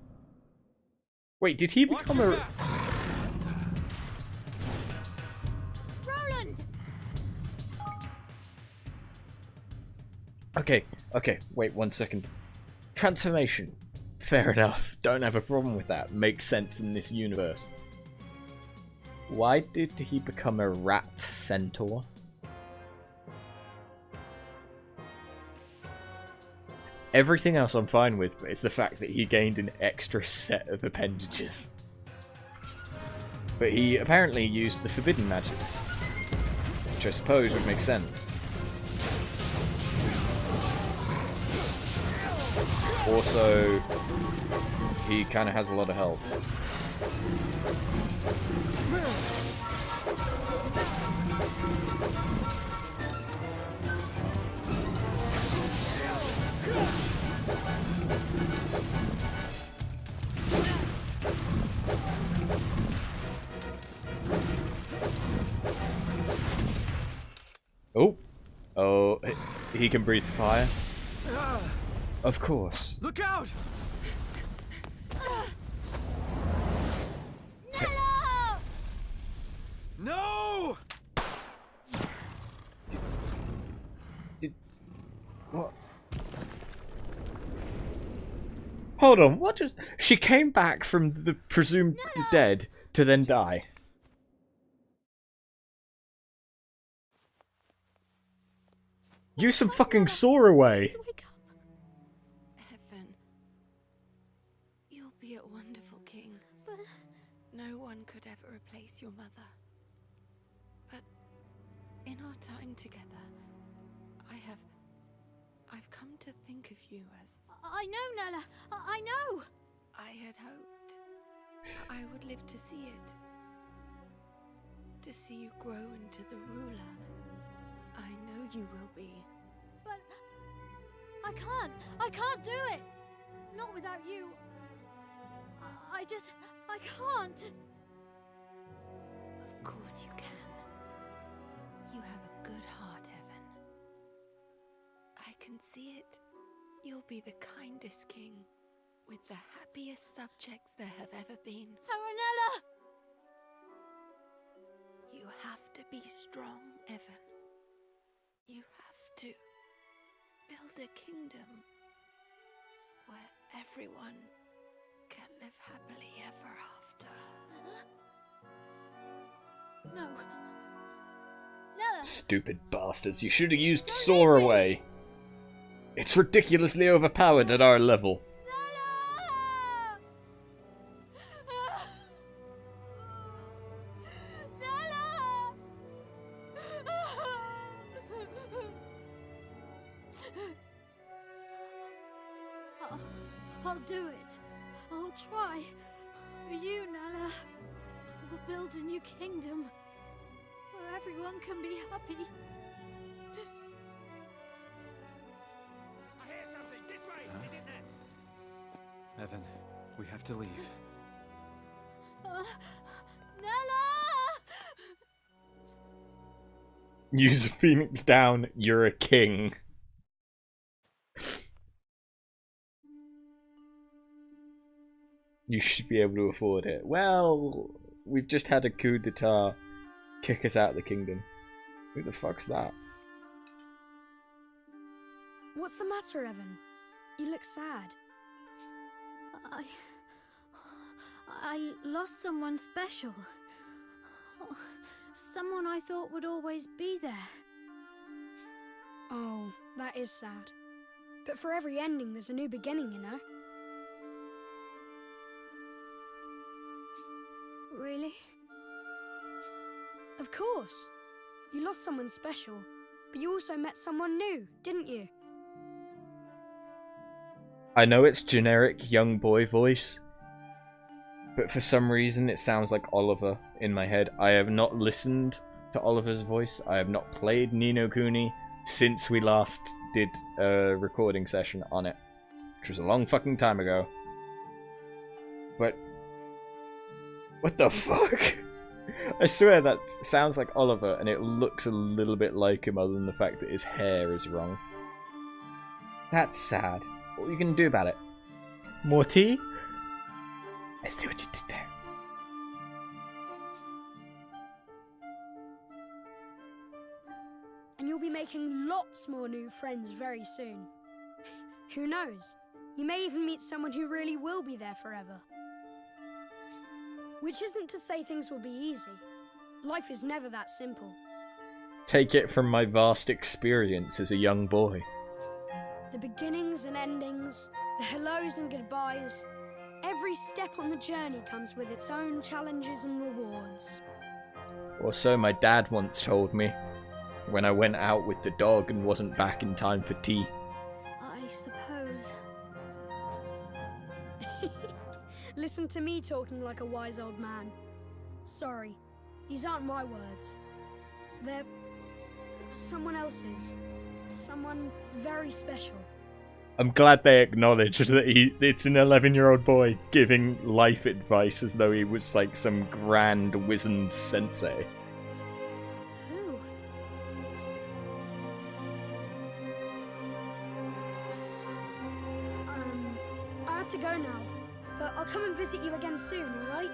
Wait, did he become a... Roland! Okay, wait 1 second. Transformation. Fair enough. Don't have a problem with that. Makes sense in this universe. Why did he become a rat centaur? Everything else I'm fine with, but it's the fact that he gained an extra set of appendages. But he apparently used the forbidden magics, which I suppose would make sense. Also, he kind of has a lot of health. Oh, he can breathe fire. Of course. Look out! No! What? Hold on, what just... She came back from the presumed dead to then die. Use some fucking Soraway. Wake up. Evan. miss your mother. But in our time together, I've come to think of you as... I know, Nella. I know. I had hoped I would live to see it. To see you grow into the ruler I know you will be. But I can't do it. Not without you. I can't. Of course you can. You have a good heart, Evan. I can see it. You'll be the kindest king, with the happiest subjects there have ever been. Aranella! You have to be strong, Evan. You have to build a kingdom where everyone can live happily ever after. No. Nella! Stupid bastards, you should have used Soar Away. It's ridiculously overpowered at our level. Nella! Nella! I'll do it. I'll try. For you, Nella. We'll build a new kingdom where everyone can be happy. I hear something. This way. Is it there? Evan, we have to leave. Nella! Use a phoenix down, you're a king. You should be able to afford it. Well, we've just had a coup d'etat kick us out of the kingdom. Who the fuck's that? What's the matter, Evan? You look sad. I lost someone special. Someone I thought would always be there. Oh, that is sad. But for every ending, there's a new beginning, you know? Really? Of course. You lost someone special, but you also met someone new, didn't you? I know it's generic young boy voice, but for some reason it sounds like Oliver in my head. I have not listened to Oliver's voice. I have not played Ni no Kuni since we last did a recording session on it, which was a long fucking time ago. But what the fuck? I swear that sounds like Oliver, and it looks a little bit like him other than the fact that his hair is wrong. That's sad. What are you going to do about it? More tea? I see what you did there. And you'll be making lots more new friends very soon. Who knows? You may even meet someone who really will be there forever. Which isn't to say things will be easy. Life is never that simple. Take it from my vast experience as a young boy. The beginnings and endings, the hellos and goodbyes, every step on the journey comes with its own challenges and rewards. Or so my dad once told me, when I went out with the dog and wasn't back in time for tea. I suppose. Listen to me talking like a wise old man. Sorry, these aren't my words. They're someone else's. Someone very special. I'm glad they acknowledged that it's an 11-year-old boy giving life advice as though he was like some grand wizened sensei. Who? I have to go now. But I'll come and visit you again soon, alright?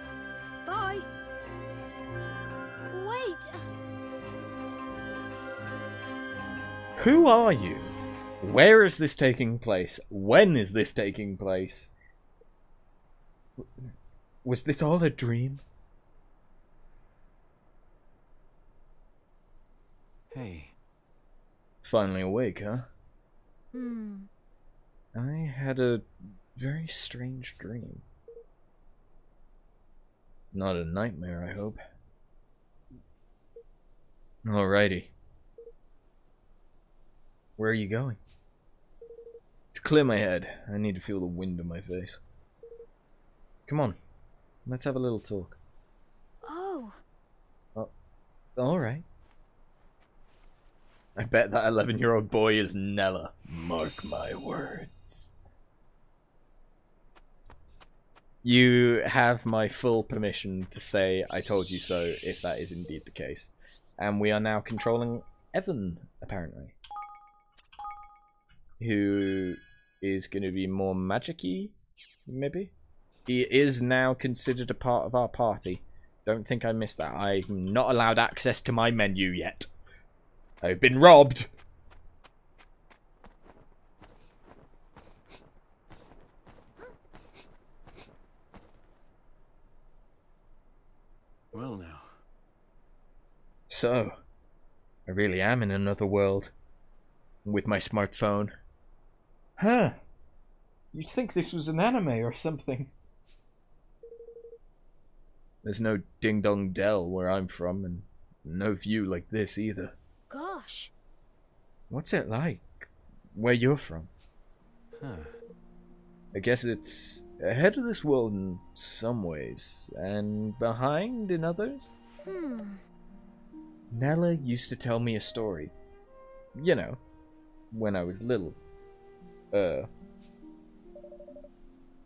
Bye! Wait! Who are you? Where is this taking place? When is this taking place? Was this all a dream? Hey. Finally awake, huh? Hmm. I had a very strange dream. Not a nightmare, I hope. Alrighty. Where are you going? To clear my head. I need to feel the wind on my face. Come on. Let's have a little talk. Oh. Alright. I bet that 11-year-old boy is Nella. Mark my words. You have my full permission to say I told you so if that is indeed the case. And we are now controlling Evan, apparently. Who is going to be more magic-y, maybe? He is now considered a part of our party. Don't think I missed that. I'm not allowed access to my menu yet. I've been robbed. Well now. So, I really am in another world. With my smartphone. Huh. You'd think this was an anime or something. There's no Ding Dong Dell where I'm from, and no view like this either. Gosh. What's it like? Where you're from? Huh. I guess it's ahead of this world in some ways, and behind in others? Nella used to tell me a story. You know, when I was little. It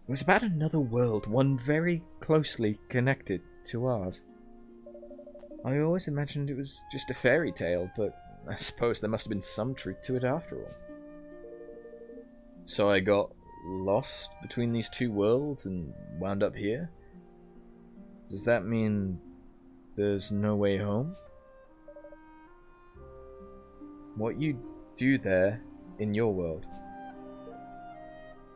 was about another world, one very closely connected to ours. I always imagined it was just a fairy tale, but I suppose there must have been some truth to it after all. So I got lost between these two worlds and wound up here? Does that mean there's no way home? What you do there in your world?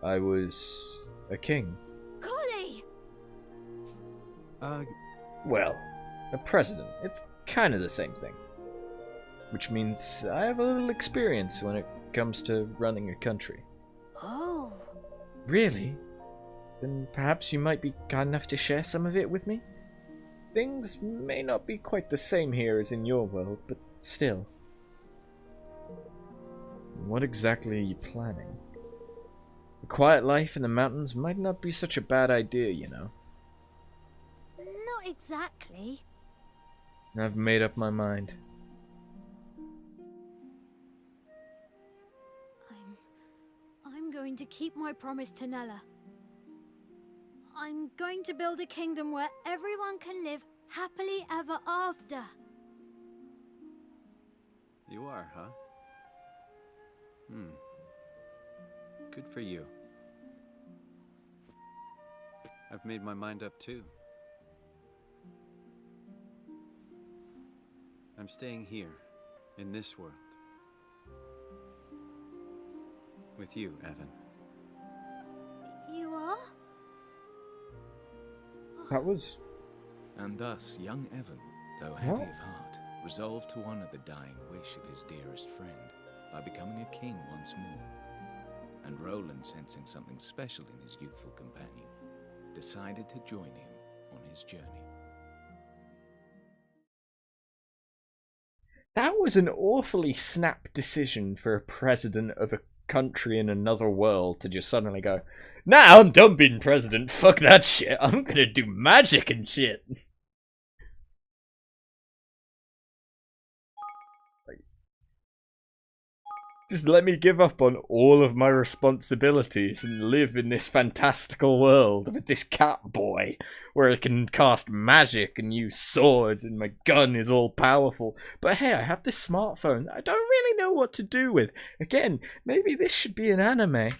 I was a king. Kuni! Well, a president. It's kind of the same thing. Which means I have a little experience when it comes to running a country. Oh. Really? Then perhaps you might be kind enough to share some of it with me? Things may not be quite the same here as in your world, but still. What exactly are you planning? A quiet life in the mountains might not be such a bad idea, you know. Not exactly. I've made up my mind. I'm going to keep my promise to Nella. I'm going to build a kingdom where everyone can live happily ever after. You are, huh? Good for you. I've made my mind up too. I'm staying here, in this world. With you, Evan. You are? That was... And thus, young Evan, though heavy of heart, resolved to honor the dying wish of his dearest friend by becoming a king once more. And Roland, sensing something special in his youthful companion, decided to join him on his journey. That was an awfully snap decision for a president of a country in another world to just suddenly go, "Nah, I'm done being president, fuck that shit, I'm gonna do magic and shit." Just let me give up on all of my responsibilities and live in this fantastical world with this cat boy, where I can cast magic and use swords and my gun is all powerful. But hey, I have this smartphone I don't really know what to do with. Again, maybe this should be an anime.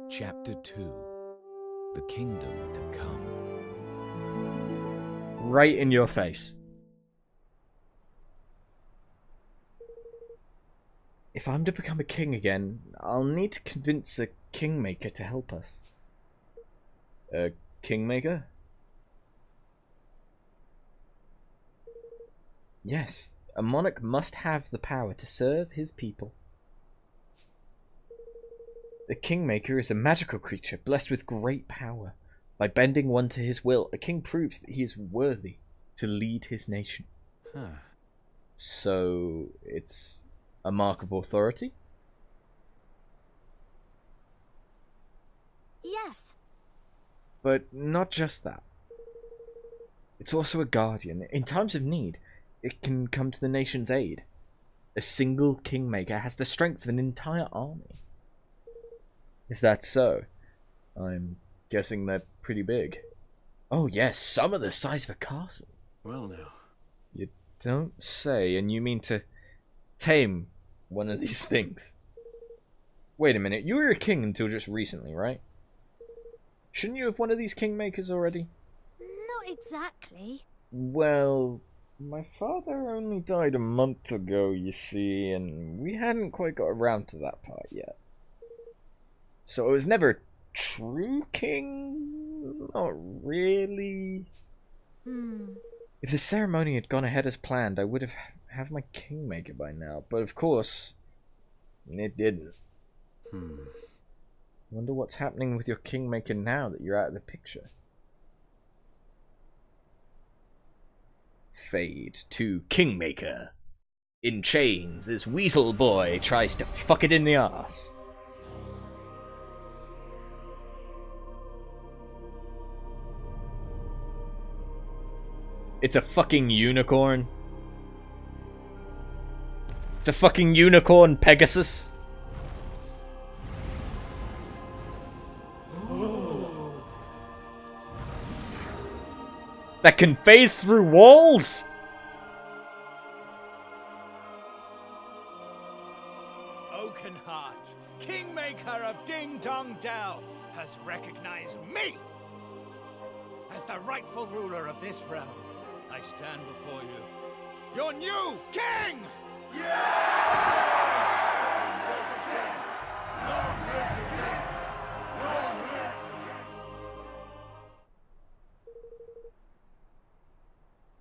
Chapter 2. The Kingdom to Come. Right in your face. If I'm to become a king again, I'll need to convince a kingmaker to help us. A kingmaker? Yes, a monarch must have the power to serve his people. The kingmaker is a magical creature blessed with great power. By bending one to his will, a king proves that he is worthy to lead his nation. Huh. So it's a mark of authority? Yes. But not just that. It's also a guardian. In times of need, it can come to the nation's aid. A single kingmaker has the strength of an entire army. Is that so? I'm guessing they're pretty big. Oh yes, some are the size of a castle. Well now. You don't say, and you mean to tame one of these things? Wait a minute, you were a king until just recently, right? Shouldn't you have one of these kingmakers already? Not exactly. Well, my father only died a month ago, you see, and we hadn't quite got around to that part yet. So I was never a true king? Not really. If the ceremony had gone ahead as planned, I would have my kingmaker by now, but of course, it didn't. Wonder what's happening with your kingmaker now that you're out of the picture. Fade to Kingmaker. In chains, this weasel boy tries to fuck it in the arse. It's a fucking unicorn. It's a fucking unicorn, Pegasus. That can phase through walls? Oakenheart, Kingmaker of Ding Dong Dell, has recognized me as the rightful ruler of this realm. I stand before you, your new king!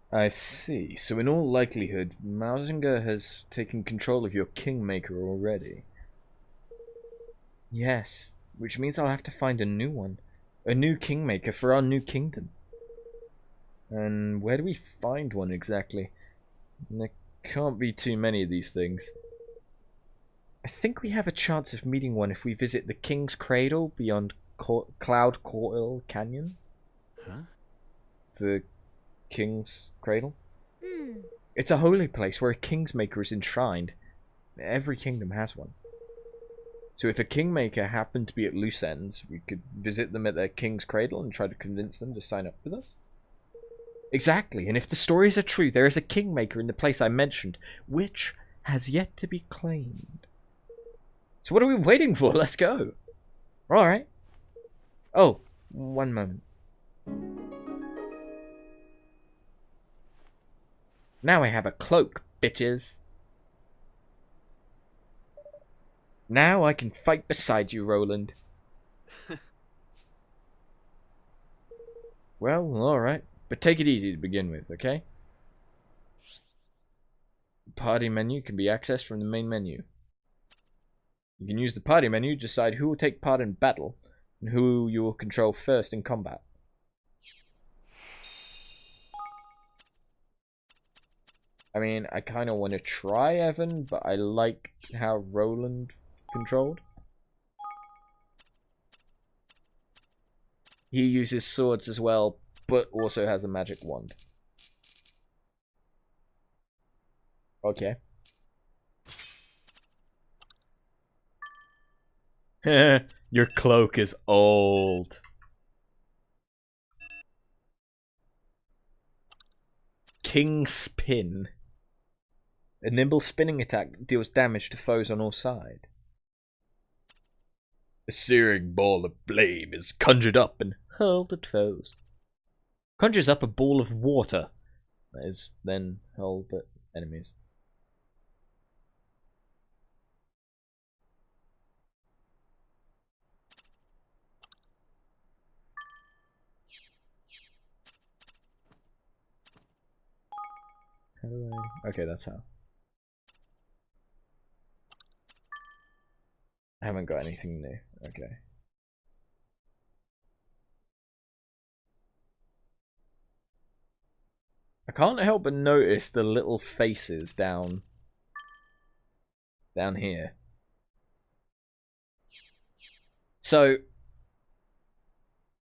I see. So in all likelihood, Mausinger has taken control of your Kingmaker already. Yes, which means I'll have to find a new one. A new Kingmaker for our new kingdom. And where do we find one exactly? There can't be too many of these things. I think we have a chance of meeting one if we visit the King's Cradle beyond Cloud Coil Canyon. Huh? The King's Cradle? It's a holy place where a Kingmaker is enshrined. Every kingdom has one. So if a Kingmaker happened to be at loose ends, we could visit them at their King's Cradle and try to convince them to sign up with us? Exactly, and if the stories are true, there is a Kingmaker in the place I mentioned, which has yet to be claimed. So what are we waiting for? Let's go. Alright. Oh, one moment. Now I have a cloak, bitches. Now I can fight beside you, Roland. Well, alright. But take it easy to begin with, okay? The party menu can be accessed from the main menu. You can use the party menu to decide who will take part in battle and who you will control first in combat. I mean, I kind of want to try Evan, but I like how Roland controlled. He uses swords as well, but also has a magic wand. Okay. Your cloak is old. King Spin. A nimble spinning attack that deals damage to foes on all sides. A searing ball of flame is conjured up and hurled at foes. Conjures up a ball of water that is then hurled at enemies. How do I... Okay, that's how. I haven't got anything new. Okay. I can't help but notice the little faces down here. So,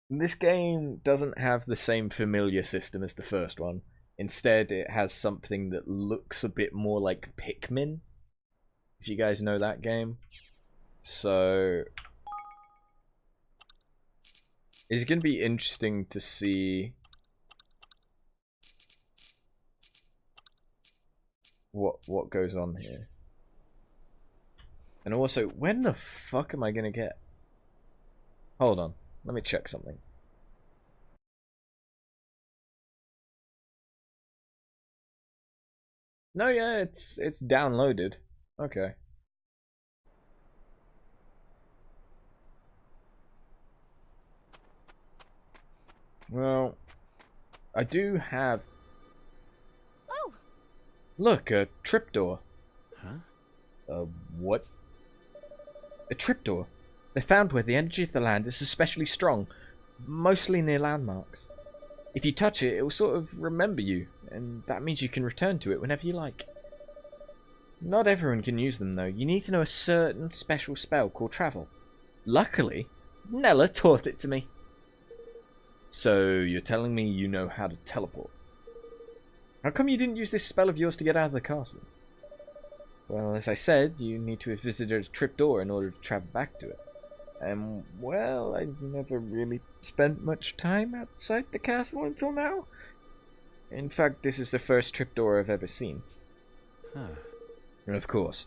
this game doesn't have the same familiar system as the first one. Instead, it has something that looks a bit more like Pikmin, if you guys know that game. So, it's going to be interesting to see what goes on here. And also, when the fuck am I going to get... Hold on, let me check something. No, yeah, it's downloaded. Okay. Well, I do have... Oh! Look, a trapdoor. Huh? What? A trapdoor. They found where the energy of the land is especially strong, mostly near landmarks. If you touch it, it will sort of remember you, and that means you can return to it whenever you like. Not everyone can use them though. You need to know a certain special spell called travel. Luckily, Nella taught it to me. So, you're telling me you know how to teleport? How come you didn't use this spell of yours to get out of the castle? Well, as I said, you need to have visited a trapdoor in order to travel back to it. And, well, I never really spent much time outside the castle until now. In fact, this is the first trapdoor I've ever seen. Huh. And of course,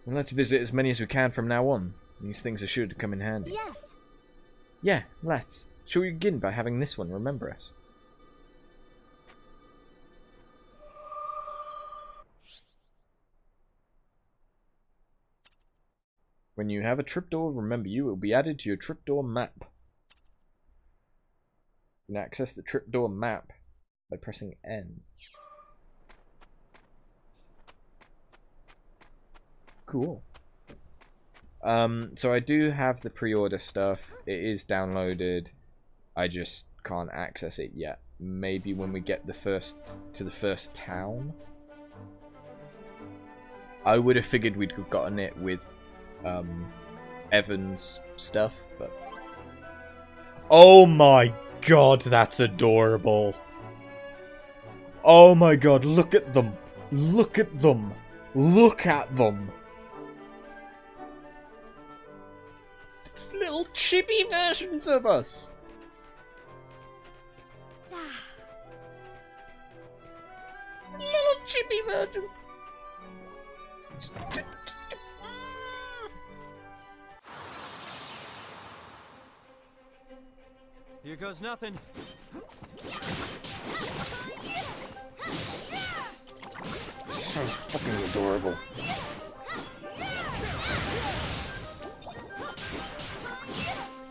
let's visit as many as we can from now on. These things are sure to come in handy. Yes. Yeah, let's. Shall we begin by having this one remember us? When you have a trapdoor remember you, it will be added to your trapdoor map. You can access the trapdoor map by pressing N. Cool. So I do have the pre-order stuff. It is downloaded. I just can't access it yet. Maybe when we get to the first town. I would have figured we'd have gotten it with Evan's stuff, but oh my god, that's adorable. Oh my god, look at them. Look at them. Look at them. It's little chibi versions of us. Little chibi versions. Here goes nothing. So fucking adorable.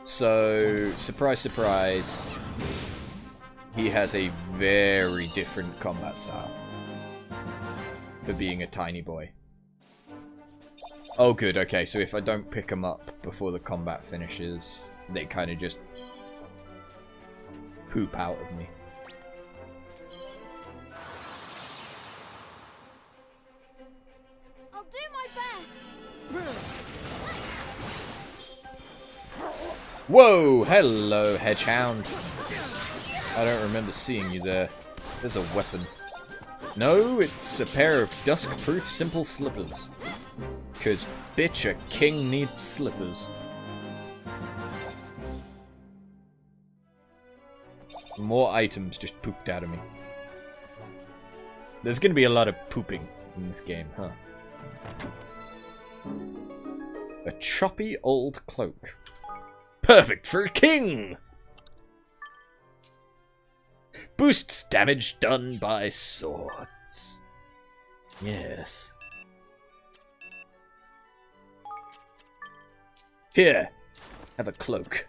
So, surprise, surprise, he has a very different combat style for being a tiny boy. Oh good, okay, so if I don't pick him up before the combat finishes, they kind of just poop out of me. I'll do my best. Whoa! Hello, Hedgehound. I don't remember seeing you there. There's a weapon. No, it's a pair of dusk-proof simple slippers. 'Cause, bitch, a king needs slippers. More items just pooped out of me. There's gonna be a lot of pooping in this game, huh? A choppy old cloak. Perfect for a king! Boosts damage done by swords. Yes. Here, have a cloak.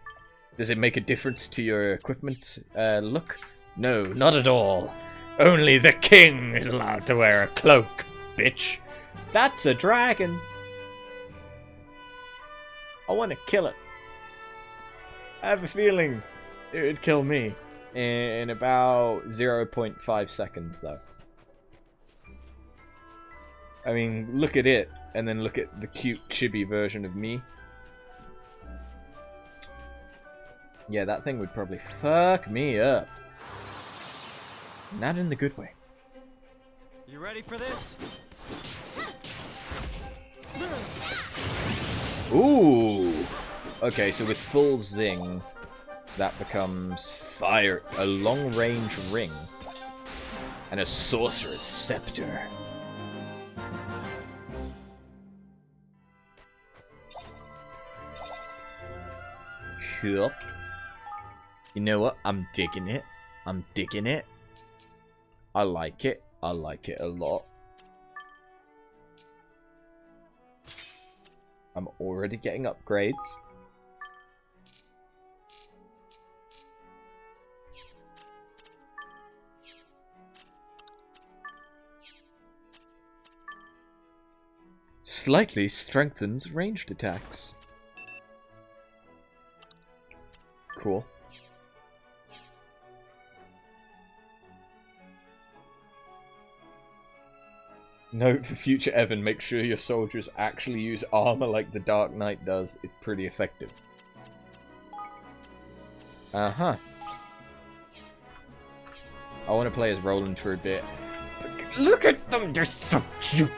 Does it make a difference to your equipment look? No, not at all. Only the king is allowed to wear a cloak, bitch. That's a dragon. I want to kill it. I have a feeling it would kill me. in about 0.5 seconds, though. I mean, look at it, and then look at the cute chibi version of me. Yeah, that thing would probably fuck me up. Not in the good way. You ready for this? Ooh! Okay, so with full zing, that becomes fire, a long-range ring, and a sorcerer's scepter. Cool. You know what? I'm digging it. I'm digging it. I like it. I like it a lot. I'm already getting upgrades. Slightly strengthens ranged attacks. Cool. Note for future Evan, make sure your soldiers actually use armor like the Dark Knight does. It's pretty effective. Uh-huh. I want to play as Roland for a bit. Look at them, they're so cute!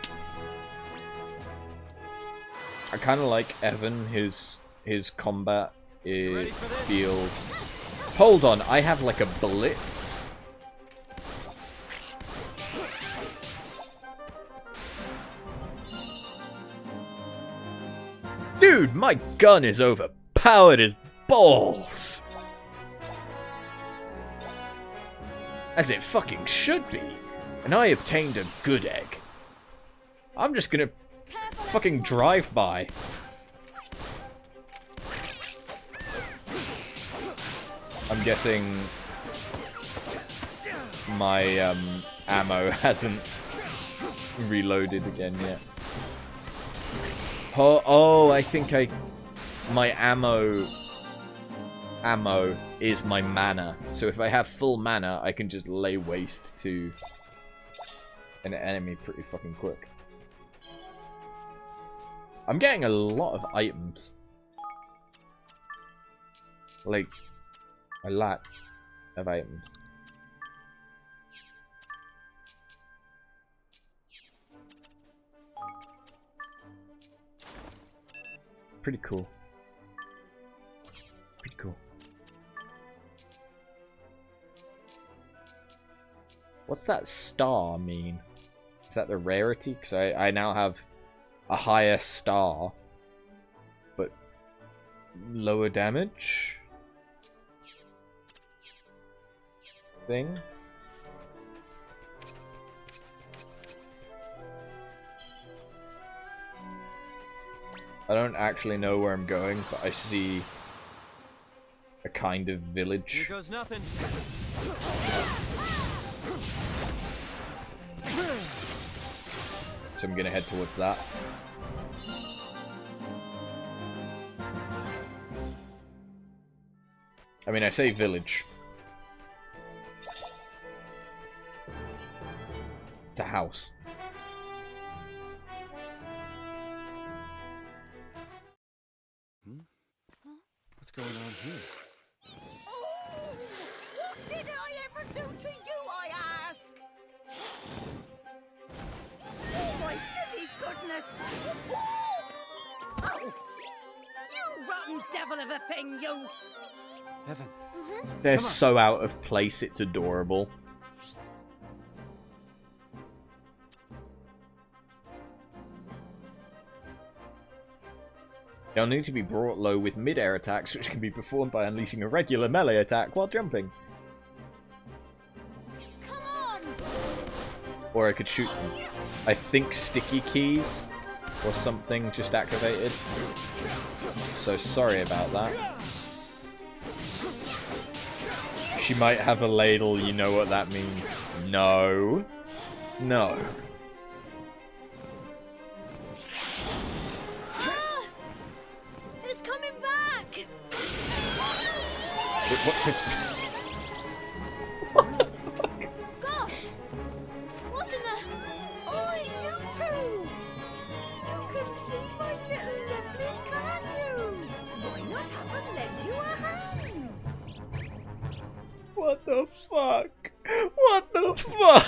I kind of like Evan, his combat feels... Hold on, I have like a blitz. Dude, my gun is overpowered as balls! As it fucking should be. And I obtained a good egg. I'm just gonna fucking drive by. I'm guessing my ammo hasn't reloaded again yet. Oh, I think my ammo is my mana. So if I have full mana, I can just lay waste to an enemy pretty fucking quick. I'm getting a lot of items. Like, a lot of items. Pretty cool. Pretty cool. What's that star mean? Is that the rarity? Because I now have a higher star, but lower damage thing. I don't actually know where I'm going, but I see a kind of village. Here goes nothing. So I'm gonna head towards that. I mean, I say village. It's a house. What's going on here? Oh, what did I ever do to you, I ask? Oh my goody goodness! Oh! You rotten devil of a thing, you! Evan. They're so out of place, it's adorable. They'll need to be brought low with mid-air attacks, which can be performed by unleashing a regular melee attack while jumping. Come on! Or I could shoot them. I think sticky keys or something just activated. So sorry about that. She might have a ladle, you know what that means. No. No. It's coming back! the fuck? What the fuck?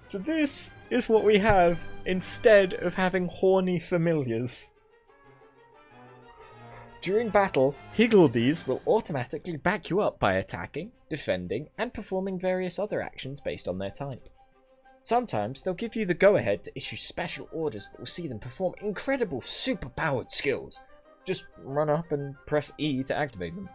So this is what we have instead of having horny familiars. During battle, Higgledies will automatically back you up by attacking, defending, and performing various other actions based on their type. Sometimes they'll give you the go-ahead to issue special orders that will see them perform incredible super-powered skills. Just run up and press E to activate them.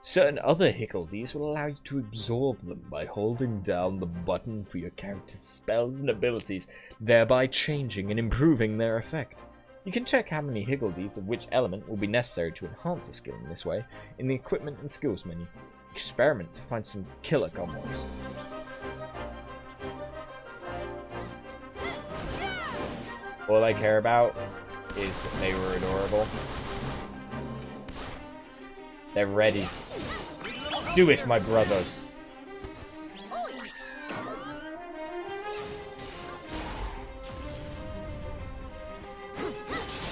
Certain other Higgledies will allow you to absorb them by holding down the button for your character's spells and abilities, thereby changing and improving their effect. You can check how many Higgledies of which element will be necessary to enhance a skill in this way in the Equipment and Skills menu. Experiment to find some killer combos. All I care about is that they were adorable. They're ready. Do it, my brothers.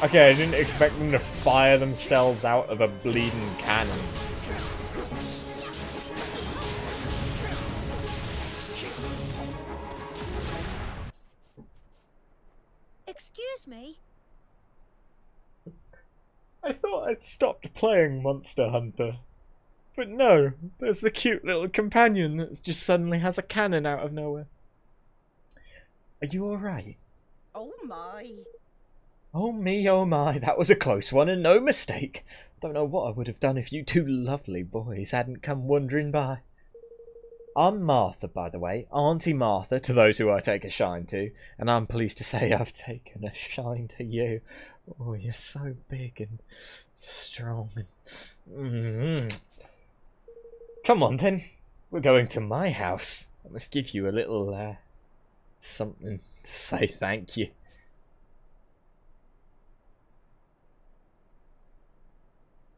Okay, I didn't expect them to fire themselves out of a bleeding cannon. Excuse me? I thought I'd stopped playing Monster Hunter. But no, there's the cute little companion that just suddenly has a cannon out of nowhere. Are you alright? Oh my. Oh me, oh my, that was a close one and no mistake. Don't know what I would have done if you two lovely boys hadn't come wandering by. I'm Martha, by the way, Auntie Martha to those who I take a shine to, and I'm pleased to say I've taken a shine to you. Oh, you're so big and strong and... Come on then, we're going to my house. I must give you a little, something to say thank you.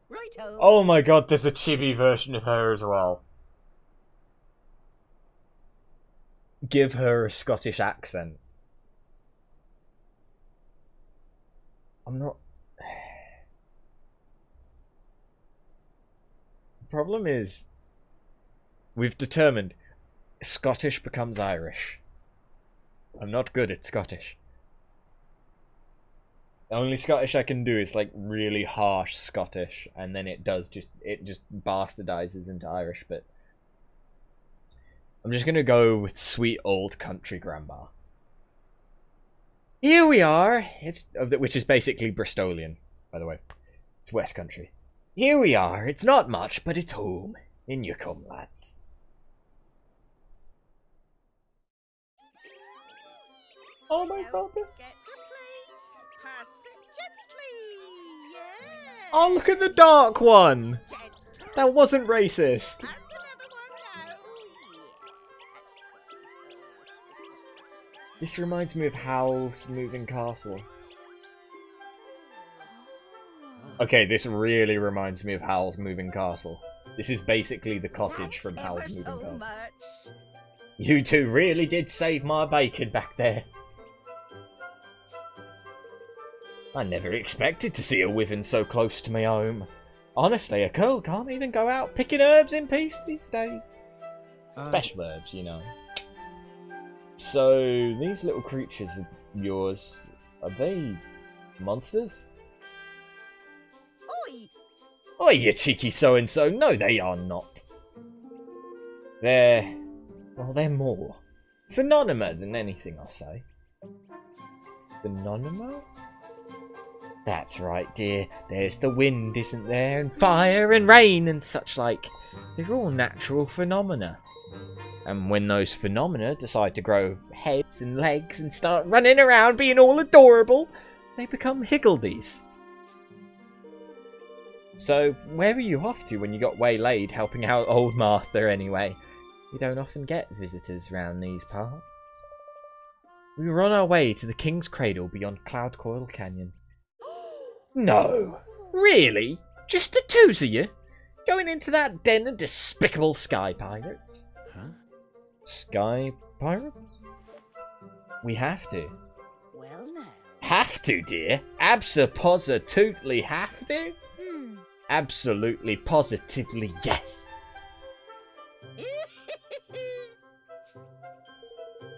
Righto. Oh my god, there's a chibi version of her as well. Give her a Scottish accent. I'm not... The problem is, we've determined Scottish becomes Irish. I'm not good at Scottish. The only Scottish I can do is like really harsh Scottish, and then it just bastardizes into Irish, but I'm just gonna go with sweet old country grandma. Here we are, which is basically Bristolian, by the way. It's West Country. Here we are, it's not much, but it's home. In you come, lads. Oh my god. Oh, look at the dark one! That wasn't racist. This reminds me of Howl's Moving Castle. Okay, this really reminds me of Howl's Moving Castle. This is basically the cottage from Howl's Moving Castle. You two really did save my bacon back there. I never expected to see a wyvern so close to my home. Honestly, a girl can't even go out picking herbs in peace these days. Special herbs, you know. So, these little creatures of yours, are they monsters? Oi! Oi, you cheeky so-and-so. No, they are not. They're more phenomena than anything, I'll say. Phenomena? That's right, dear. There's the wind, isn't there? And fire and rain and such like. They're all natural phenomena. And when those phenomena decide to grow heads and legs and start running around being all adorable, they become Higgledies. So, where are you off to when you got waylaid helping out old Martha anyway? We don't often get visitors round these parts. We were on our way to the King's Cradle beyond Cloudcoil Canyon. No! Really? Just the twos of you? Going into that den of despicable sky pirates? Huh? Sky pirates? We have to. Well, now. Have to, dear? Abso-positively have to? Absolutely, positively, yes.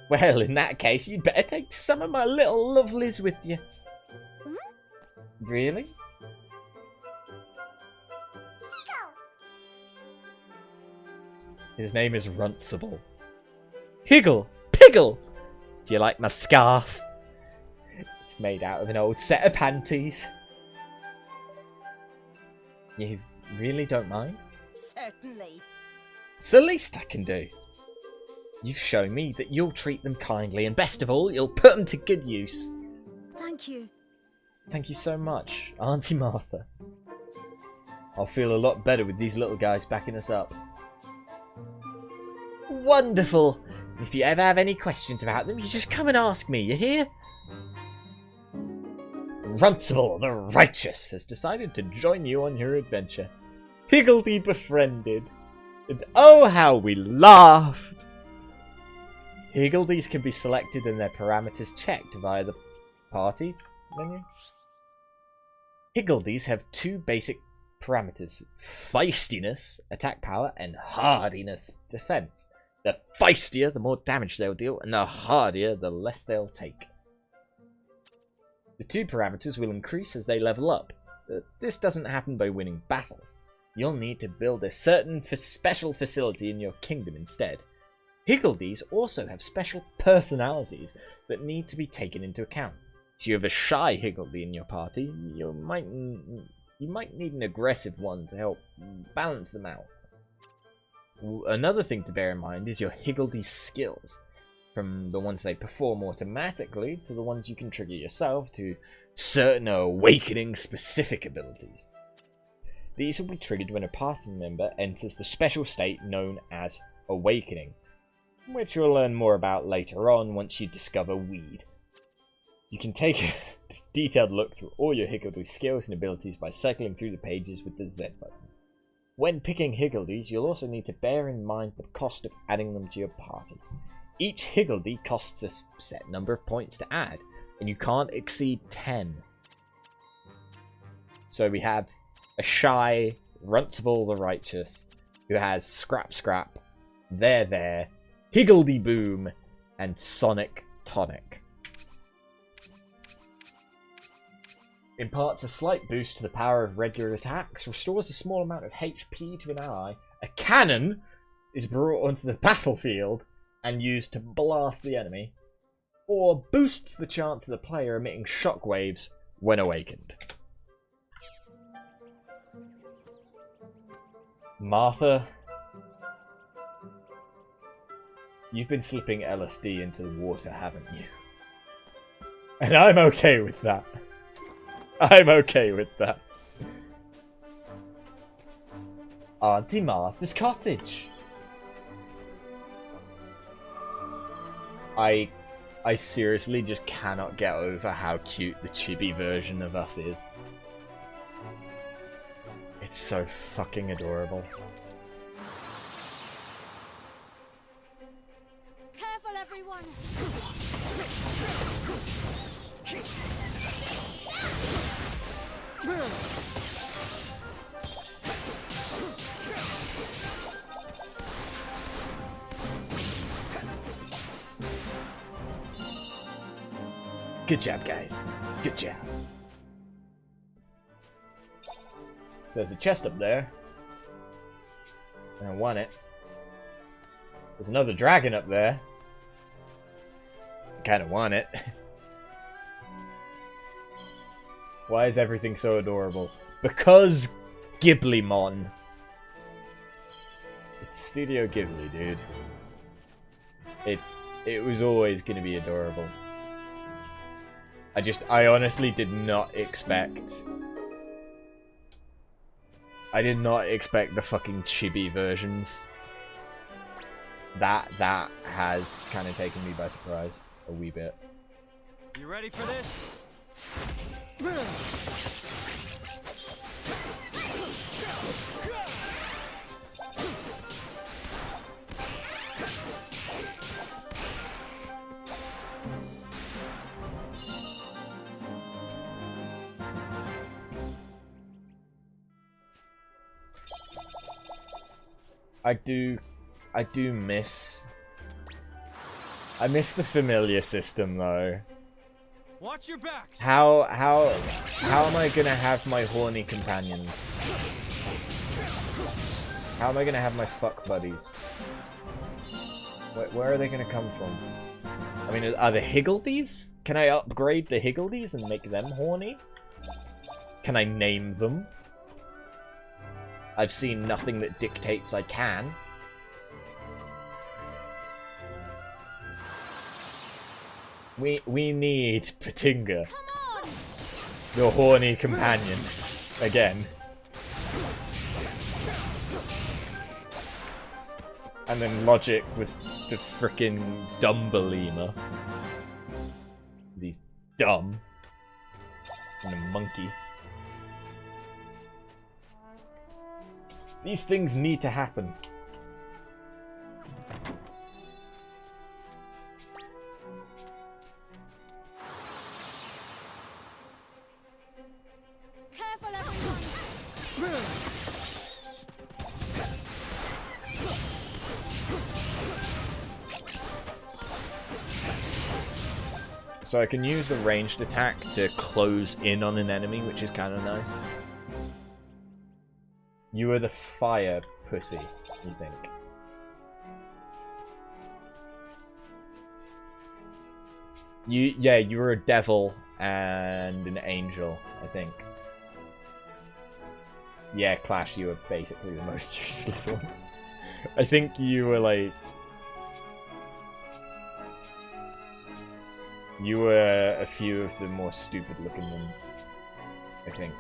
Well, in that case, you'd better take some of my little lovelies with you. Really? His name is Runcible. Higgle! Piggle! Do you like my scarf? It's made out of an old set of panties. You really don't mind? Certainly. It's the least I can do. You've shown me that you'll treat them kindly, and best of all, you'll put them to good use. Thank you. Thank you so much, Auntie Martha. I'll feel a lot better with these little guys backing us up. Wonderful! If you ever have any questions about them, you just come and ask me, you hear? Runcible the Righteous has decided to join you on your adventure. Higgledy befriended. And oh, how we laughed! Higgledies can be selected and their parameters checked via the party menu. Higgledies have two basic parameters: feistiness, attack power, and hardiness, defense. The feistier, the more damage they'll deal, and the hardier, the less they'll take. The two parameters will increase as they level up. This doesn't happen by winning battles. You'll need to build a certain special facility in your kingdom instead. Higgledies also have special personalities that need to be taken into account. If you have a shy Higgledy in your party, you might need an aggressive one to help balance them out. Another thing to bear in mind is your Higgledy skills, from the ones they perform automatically to the ones you can trigger yourself to certain awakening specific abilities. These will be triggered when a party member enters the special state known as awakening, which you'll learn more about later on once you discover weed. You can take a detailed look through all your Higgledy skills and abilities by cycling through the pages with the Z button. When picking Higgledies, you'll also need to bear in mind the cost of adding them to your party. Each Higgledy costs a set number of points to add, and you can't exceed 10. So we have a shy Runcible the Righteous, who has Scrap Scrap, There, Higgledy Boom, and Sonic Tonic. Imparts a slight boost to the power of regular attacks, restores a small amount of HP to an ally, a cannon is brought onto the battlefield and used to blast the enemy, or boosts the chance of the player emitting shockwaves when awakened. Martha, you've been slipping LSD into the water, haven't you? And I'm okay with that. I'm okay with that. Auntie Martha's cottage. I seriously just cannot get over how cute the chibi version of us is. It's so fucking adorable. Careful, everyone! Good job, guys. Good job. So there's a chest up there. And I want it. There's another dragon up there. I kind of want it. Why is everything so adorable? Because Ghiblimon. It's Studio Ghibli, dude. It was always going to be adorable. I honestly did not expect... I did not expect the fucking chibi versions. That has kind of taken me by surprise a wee bit. You ready for this? I do miss... I miss the familiar system, though. Watch your backs. How am I gonna have my horny companions? How am I gonna have my fuck buddies? Where are they gonna come from? I mean, are the Higgledies? Can I upgrade the Higgledies and make them horny? Can I name them? I've seen nothing that dictates I can. We need Patinga, the horny companion, again. And then Logic was the frickin' Dumbelina. He's dumb. And a monkey. These things need to happen. Careful, everyone! So I can use the ranged attack to close in on an enemy, which is kind of nice. You are the fire pussy, you think? You were a devil and an angel, I think. Yeah, Clash, you were basically the most useless one. I think you were like... You were a few of the more stupid looking ones, I think.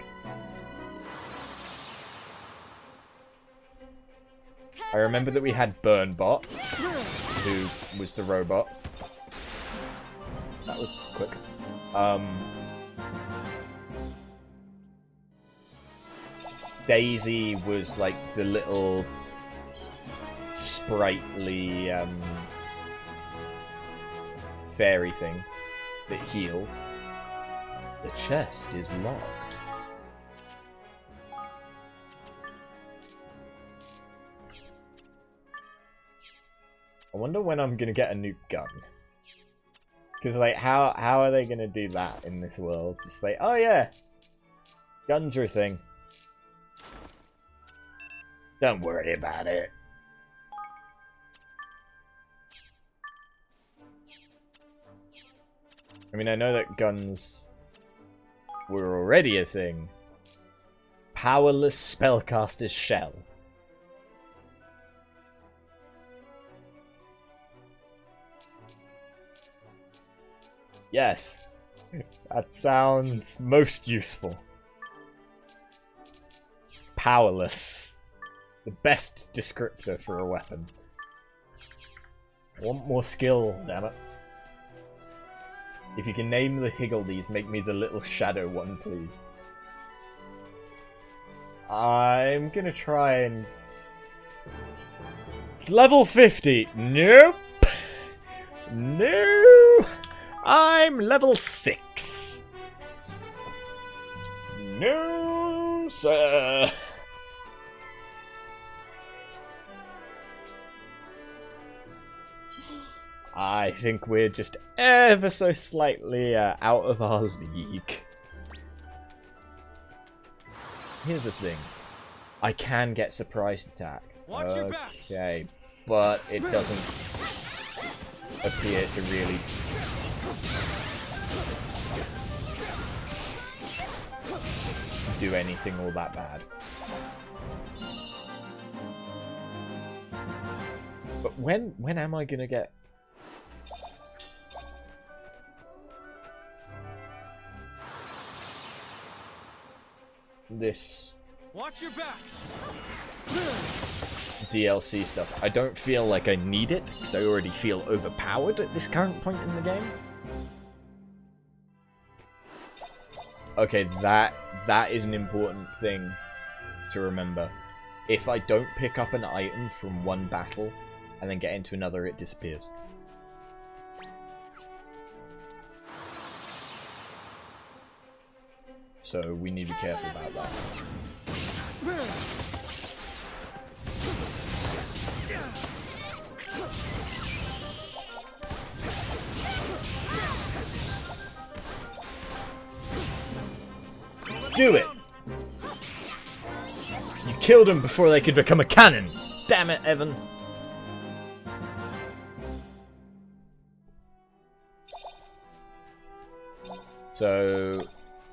I remember that we had Burnbot, who was the robot. That was quick. Daisy was like the little sprightly fairy thing that healed. The chest is locked. I wonder when I'm gonna get a new gun. Because, like, how are they gonna do that in this world? Just like, oh yeah, guns are a thing. Don't worry about it. I mean, I know that guns were already a thing. Powerless spellcaster's shell. Yes, that sounds most useful. Powerless. The best descriptor for a weapon. I want more skills, damn it. If you can name the Higgledies, make me the little shadow one, please. I'm gonna try and... It's level 50! Nope! No! I'm level 6! No, sir! I think we're just ever so slightly out of our league. Here's the thing. I can get surprised attacked. Okay, but it doesn't appear to really do anything all that bad. But when am I gonna get... this Watch your backs. DLC stuff? I don't feel like I need it, because I already feel overpowered at this current point in the game. Okay, that is an important thing to remember. If I don't pick up an item from one battle and then get into another, it disappears. So we need to be careful about that. do it! You killed them before they could become a cannon! Damn it, Evan! So,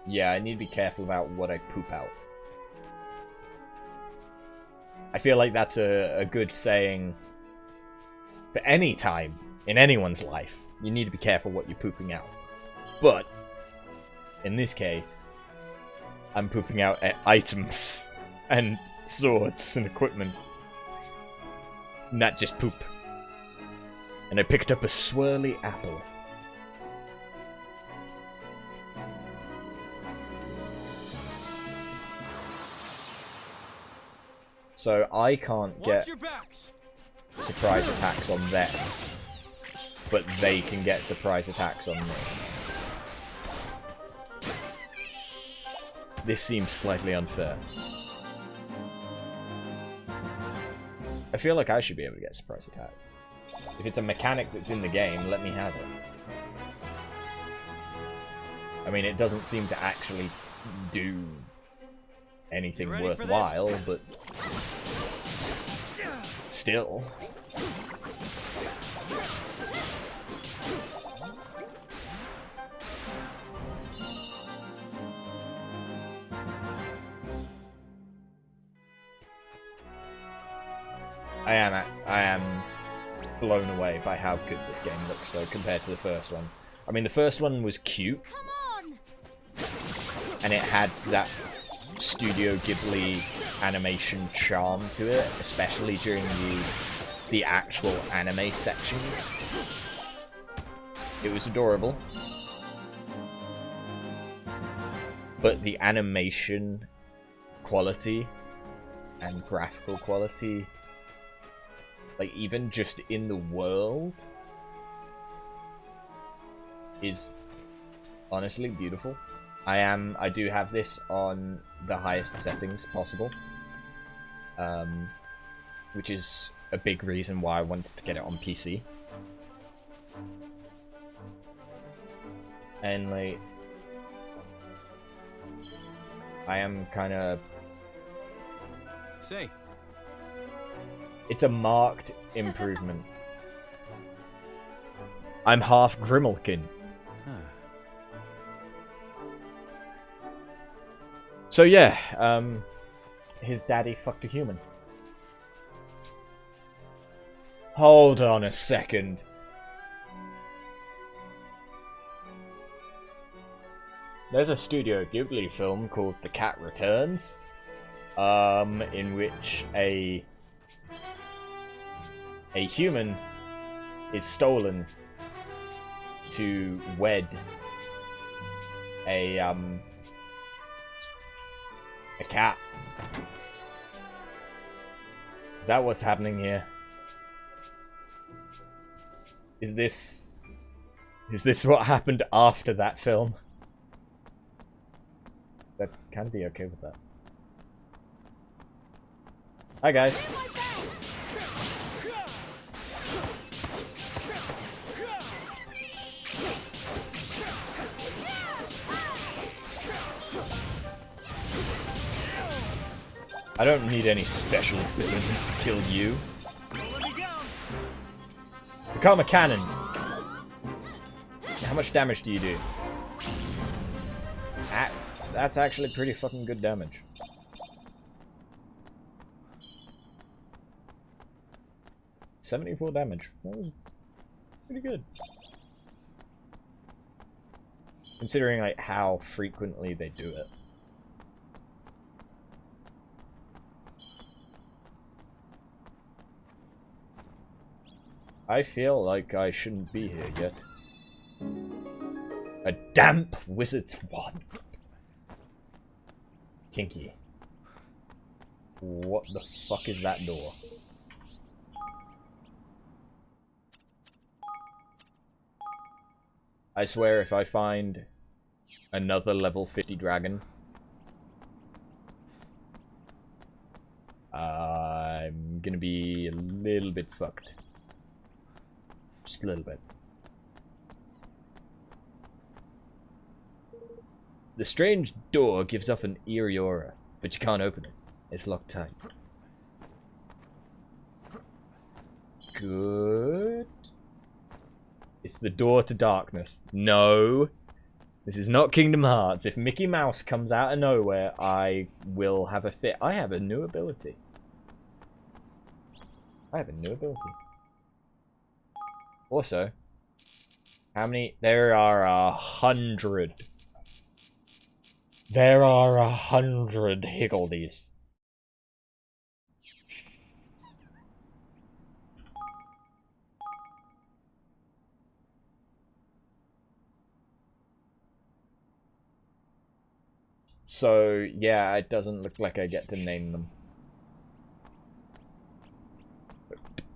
yeah, I need to be careful about what I poop out. I feel like that's a good saying for any time in anyone's life. You need to be careful what you're pooping out. But, in this case, I'm pooping out items and swords and equipment. Not just poop. And I picked up a swirly apple. So I can't get surprise attacks on them, but they can get surprise attacks on me. This seems slightly unfair. I feel like I should be able to get surprise attacks. If it's a mechanic that's in the game, let me have it. I mean, it doesn't seem to actually do anything worthwhile, but still. I am blown away by how good this game looks, though, compared to the first one. I mean, the first one was cute, and it had that Studio Ghibli animation charm to it, especially during the actual anime sections. It was adorable, but the animation quality and graphical quality, like even just in the world, is honestly beautiful. I do have this on the highest settings possible, which is a big reason why I wanted to get it on PC. And like, I am kind of... Say. It's a marked improvement. I'm half Grimalkin. So yeah, his daddy fucked a human. Hold on a second. There's a Studio Ghibli film called The Cat Returns, in which a human is stolen to wed a cat. Is that what's happening here? Is this what happened after that film? I'd kind of be okay with that. Hi guys. I don't need any special abilities to kill you. Become a cannon. How much damage do you do? That's actually pretty fucking good damage. $74 damage. That was pretty good. Considering like how frequently they do it. I feel like I shouldn't be here yet. A damp wizard's wand. Kinky. What the fuck is that door? I swear if I find another level 50 dragon, I'm gonna be a little bit fucked. Just a little bit. The strange door gives off an eerie aura, but you can't open it. It's locked tight. Good. It's the door to darkness. No. This is not Kingdom Hearts. If Mickey Mouse comes out of nowhere, I will have a fit. I have a new ability. Also, how many? There are 100. There are 100 Higgledies. So, yeah, it doesn't look like I get to name them.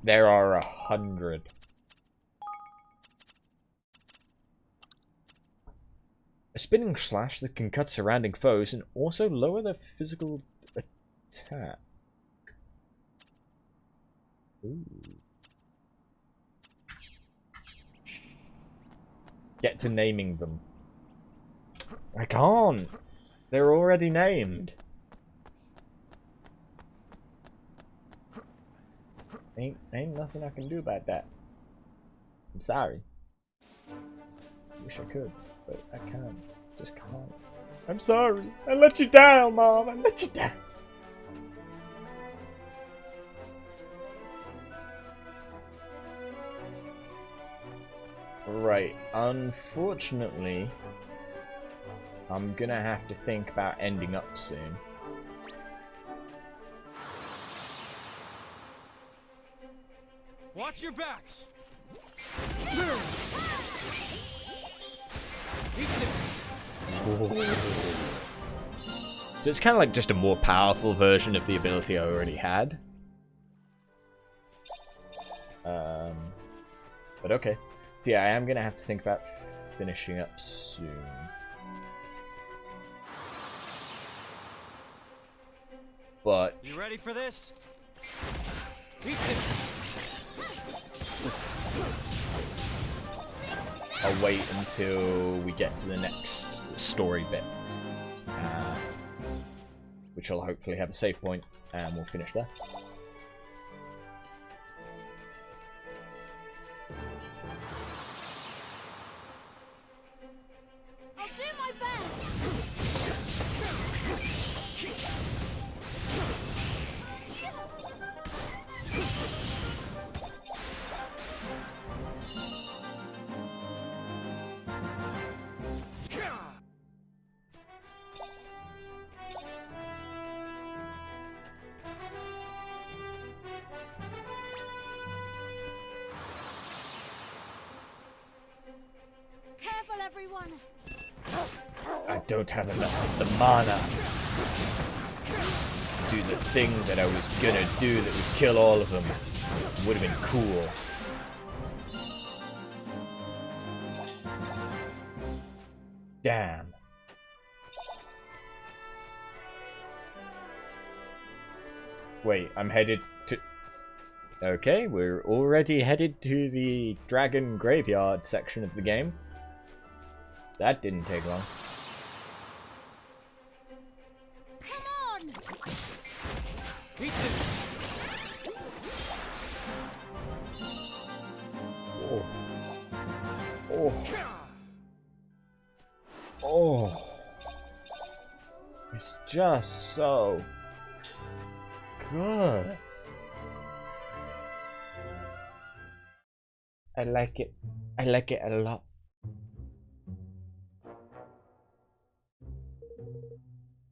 There are 100. A spinning slash that can cut surrounding foes and also lower their physical attack. Ooh. Get to naming them. I can't. They're already named. Ain't nothing I can do about that. I'm sorry. Wish I could, but I can't. Just can't. I'm sorry. I let you down, Mom. I let you down. Right. Unfortunately, I'm gonna have to think about ending up soon. Watch your backs! So it's kind of like just a more powerful version of the ability I already had. But okay. So yeah, I am gonna have to think about finishing up soon. But you ready for this? Eat this. I'll wait until we get to the next story bit, which will hopefully have a save point, and we'll finish there. I'll do my best. Careful, everyone. I don't have enough of the mana to do the thing that I was gonna do that would kill all of them. Would have been cool. Damn. Wait, I'm headed to... Okay, we're already headed to the Dragon Graveyard section of the game. That didn't take long. Come on! Eat this. Oh. Oh. Oh. It's just so good. I like it. I like it a lot.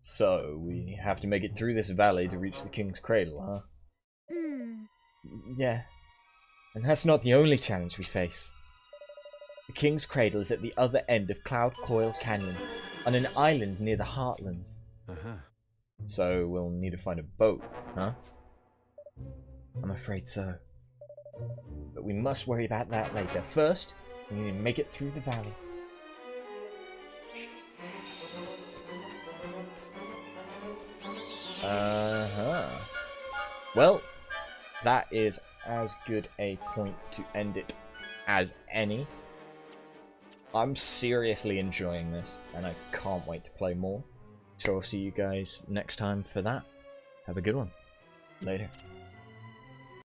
So, we have to make it through this valley to reach the King's Cradle, huh? Yeah. And that's not the only challenge we face. The King's Cradle is at the other end of Cloud Coil Canyon, on an island near the Heartlands. So, we'll need to find a boat, huh? I'm afraid so. But we must worry about that later. First, we need to make it through the valley. Well, that is as good a point to end it as any. I'm seriously enjoying this, and I can't wait to play more. So I'll see you guys next time for that. Have a good one. Later.